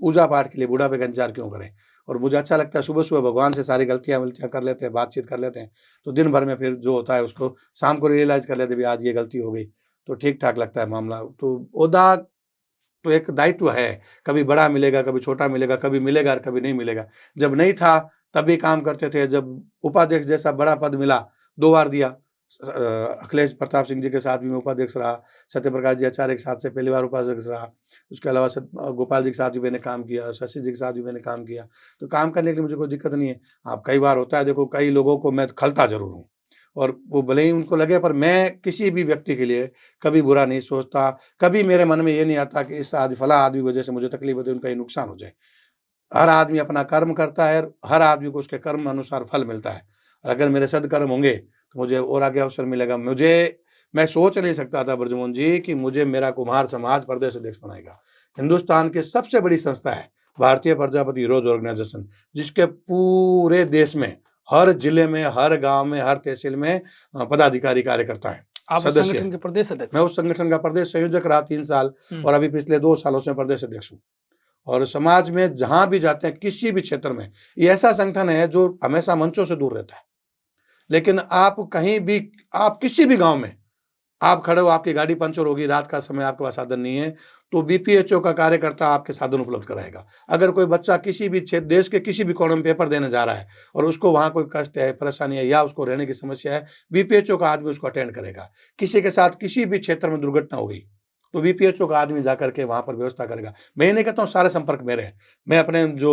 पूजा पाठ के लिए बुढ़ापे का इंतज़ार क्यों करें? और मुझे अच्छा लगता है सुबह-सुबह भगवान से सारी गलतियाँ-वलतियाँ कर लेते हैं, बातचीत कर लेते हैं, तो दिन भर में फिर जो होता है उसको शाम को रियलाइज़ कर लेते हैं, भई आज ये गलती हो गई, तो ठीक-ठाक लगता है मामला। तो ओहदा तो एक दायित्व है, कभी बड़ा मिलेगा, कभी छोटा मिलेगा, कभी मिलेगा और कभी नहीं मिलेगा। जब नहीं था तब भी काम करते थे, जब उपाध्यक्ष जैसा बड़ा पद मिला, 2 बार दिया, अखिलेश प्रताप सिंह जी के साथ भी मैं उपाध्यक्ष रहा, सत्यप्रकाश जी आचार्य के साथ से पहली बार उपाध्यक्ष रहा। उसके अलावा गोपाल जी के साथ भी मैंने काम किया, शशि जी के साथ भी मैंने काम किया। तो काम करने के लिए मुझे कोई दिक्कत नहीं है। हाँ, कई बार होता है, देखो कई लोगों को मैं खलता ज़रूर हूँ और वो भले ही उनको लगे, पर मैं किसी भी व्यक्ति के लिए कभी बुरा नहीं सोचता। कभी मेरे मन में ये नहीं आता कि इस फला आदमी की वजह से मुझे तकलीफ होती है, उनका ये नुकसान हो जाए। हर आदमी अपना कर्म करता है, हर आदमी को उसके कर्म अनुसार फल मिलता है। अगर मेरे सद्कर्म होंगे तो मुझे और आगे अवसर मिलेगा। मैं सोच नहीं सकता था ब्रजमोहन जी कि मुझे मेरा कुम्हार समाज प्रदेश अध्यक्ष बनाएगा। हिंदुस्तान की सबसे बड़ी संस्था है भारतीय प्रजापति हीरोज ऑर्गेनाइजेशन, जिसके पूरे देश में, हर जिले में, हर गांव में, हर तहसील में पदाधिकारी कार्यकर्ता है, आप उस सदस्य संगठन हैं। के प्रदेश अध्यक्ष? मैं उस संगठन का प्रदेश संयोजक रहा 3 साल और अभी पिछले 2 सालों से प्रदेश अध्यक्ष हूँ। और समाज में जहाँ भी जाते हैं, किसी भी क्षेत्र में, ये ऐसा संगठन है जो हमेशा मंचों से दूर रहता है। लेकिन आप कहीं भी, आप किसी भी गाँव में आप खड़े हो, आपकी गाड़ी पंचर होगी, रात का समय, आपके पास साधन नहीं है, तो बीपीएचओ का कार्यकर्ता आपके साधन उपलब्ध कराएगा। अगर कोई बच्चा किसी भी क्षेत्र, देश के किसी भी कोने में पेपर देने जा रहा है और उसको वहाँ कोई कष्ट है, परेशानी है या उसको रहने की समस्या है, बीपीएचओ का आदमी उसको अटेंड करेगा। किसी के साथ किसी भी क्षेत्र में दुर्घटना हो गई, तो बीपीएचओ का आदमी जाकर के वहाँ पर व्यवस्था करेगा। मैं ये नहीं कहता हूँ सारे संपर्क मेरे हैं। मैं अपने जो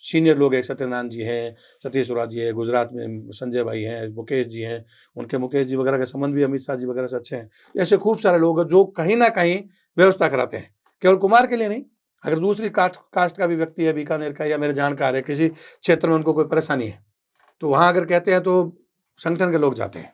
सीनियर लोग हैं, सत्यनारायण जी हैं, सतीश उराव जी हैं, गुजरात में संजय भाई हैं, मुकेश जी हैं, उनके मुकेश जी वगैरह के संबंध भी अमित शाह जी वगैरह से अच्छे हैं। ऐसे खूब सारे लोग हैं जो कहीं न कहीं व्यवस्था कराते हैं। केवल कुम्हार के लिए नहीं, अगर दूसरी कास्ट का भी व्यक्ति है, बीकानेर का या मेरे जानकार है, किसी क्षेत्र में उनको कोई परेशानी है, तो वहाँ अगर कहते हैं तो संगठन के लोग जाते हैं।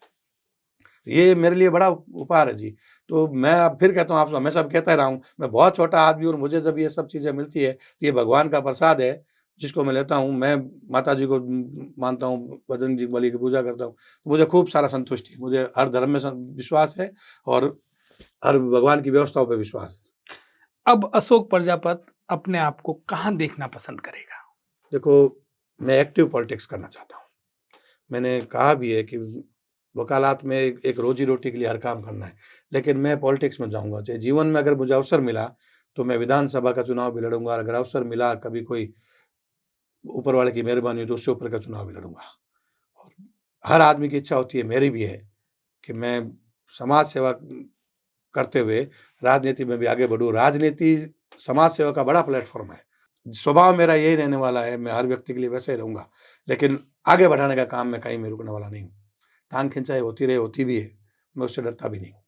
ये मेरे लिए बड़ा उपहार है जी। तो मैं अब फिर कहता हूँ, आपसे हमेशा कहता रहा हूँ, मैं बहुत छोटा आदमी और मुझे जब ये सब चीज़ें मिलती है, तो ये भगवान का प्रसाद है, जिसको मैं लेता हूँ। मैं माताजी को मानता हूँ, बजरंग बली की पूजा करता हूँ, तो मुझे खूब सारा संतुष्टि है। मुझे हर धर्म में विश्वास है और हर भगवान की व्यवस्थाओं पे विश्वास है। अब अशोक प्रजापत अपने आप को कहाँ देखना पसंद करेगा? देखो, मैं एक्टिव पॉलिटिक्स करना चाहता हूँ। मैंने कहा भी है कि वकालत में एक रोजी-रोटी के लिए हर काम करना है, लेकिन मैं पॉलिटिक्स में जाऊँगा। चाहे जीवन में अगर मुझे अवसर मिला, तो मैं विधानसभा का चुनाव भी लड़ूँगा और अगर अवसर मिला, कभी कोई ऊपर वाले की मेहरबानी हुई तो उससे ऊपर का चुनाव भी लड़ूँगा। और हर आदमी की इच्छा होती है, मेरी भी है, कि मैं समाज सेवा करते हुए राजनीति में भी आगे बढ़ूँ। राजनीति समाज सेवा का बड़ा प्लेटफ़ॉर्म है। स्वभाव मेरा यही रहने वाला है, मैं हर व्यक्ति के लिए वैसे ही रहूँगा, लेकिन आगे बढ़ाने का काम मैं कहीं में रुकने वाला नहीं हूँ। टाँग खिंचाई होती रही, होती भी है, मैं उससे डरता भी नहीं हूँ।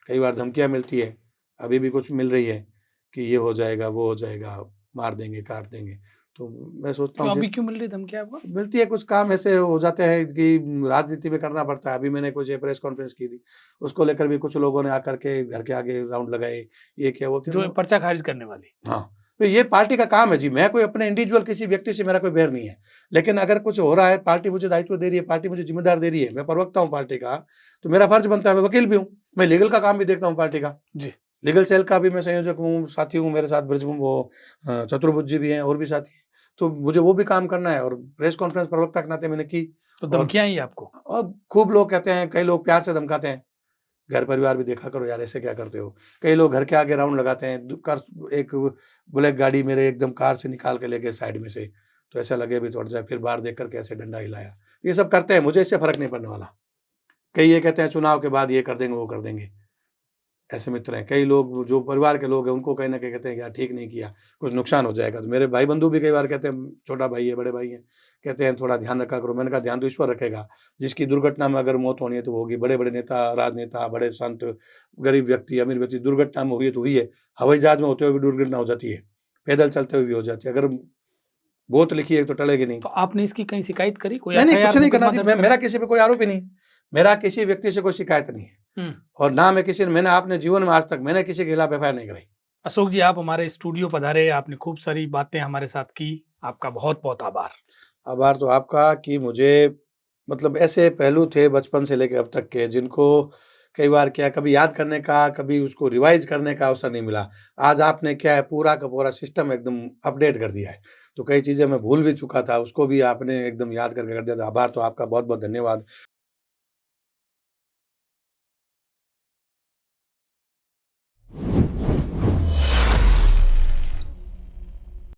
कई बार धमकियाँ मिलती है, अभी भी कुछ मिल रही है कि ये हो जाएगा, वो हो जाएगा, मार देंगे, काट देंगे। तो मैं सोचता क्यों, हूँ अभी क्यों मिल रही धमकी आपको? मिलती है, कुछ काम ऐसे हो जाते हैं कि राजनीति में करना पड़ता है। अभी मैंने कुछ प्रेस कॉन्फ्रेंस की थी, उसको लेकर भी कुछ लोगों ने आकर के घर के आगे राउंड लगाए, ये क्या, वो क्या। जो पर्चा खारिज करने वाली? हाँ, तो ये पार्टी का काम है जी। मैं कोई अपने इंडिविजुअल किसी व्यक्ति से मेरा कोई बैर नहीं है। लेकिन अगर कुछ हो रहा है, पार्टी मुझे दायित्व दे रही है, पार्टी मुझे ज़िम्मेदार दे रही है, मैं प्रवक्ता हूँ पार्टी का, तो मेरा फर्ज़ बनता है, मैं वकील भी हूँ। मैं लीगल का काम भी देखता हूँ पार्टी का। जी। लीगल सेल का भी मैं संयोजक हूँ, साथी हूँ, मेरे साथ चतुर्भुज जी भी हैं और भी साथी हैं। तो मुझे वो भी काम करना है और प्रेस कॉन्फ्रेंस प्रवक्ता के नाते मैंने की। तो और धमकियाँ आई आपको? खूब लोग कहते हैं, कई लोग प्यार से धमकाते हैं, घर परिवार भी देखा करो यार, ऐसे क्या करते हो? कई लोग घर के आगे राउंड लगाते हैं, एक ब्लैक गाड़ी मेरे एकदम कार से निकाल के ले गए साइड में से, तो ऐसा लगे भी थोड़ा जाए, फिर बाहर देख कर के ऐसे डंडा हिलाया। ये सब करते हैं, मुझे इससे फ़र्क नहीं पड़ने वाला। कई ये कहते हैं चुनाव के बाद ये कर देंगे, वो कर देंगे। ऐसे मित्र हैं। कई लोग जो परिवार के लोग हैं, उनको कहीं न कहीं कहते हैं कि यार ठीक नहीं किया, कुछ नुकसान हो जाएगा। तो मेरे भाई-बंधु भी कई बार कहते हैं, छोटा भाई है, बड़े भाई हैं, कहते हैं थोड़ा ध्यान रखा करो। मैंने कहा ध्यान तो ईश्वर रखेगा, जिसकी दुर्घटना में अगर मौत होनी है तो वो होगी। बड़े-बड़े नेता, राजनेता, बड़े संत, गरीब व्यक्ति, अमीर व्यक्ति, दुर्घटना में हुई है तो हुई है। हवाई जहाज में होते हुए भी दुर्घटना हो जाती है, पैदल चलते हुए भी हो जाती है। अगर गोत लिखी है तो टलेगी नहीं। तो आपने इसकी कहीं शिकायत करी? कोई नहीं, कुछ एफआईआर, नहीं करना मुकदमा जी। दर्ज मेरा कराया? किसी पे कोई आरोप ही नहीं। मेरा किसी व्यक्ति से कोई शिकायत नहीं है हुँ। और ना मैं मैंने अपने जीवन में आज तक मैंने किसी के खिलाफ एफआईआर नहीं कराई। अशोक जी, आप हमारे स्टूडियो पधारे, आपने खूब सारी बातें हमारे साथ की। आपका बहुत-बहुत आभार। आभार तो आपका कि मुझे, मतलब ऐसे पहलू थे बचपन से लेके अब तक के, जिनको कई बार क्या कभी याद करने का, कभी उसको रिवाइज़ करने का अवसर नहीं मिला। आज आपने क्या है, पूरा का पूरा सिस्टम एकदम अपडेट कर दिया है। तो कई चीज़ें मैं भूल भी चुका था, उसको भी आपने एकदम याद करके कर दिया। तो आभार तो आपका बहुत-बहुत धन्यवाद।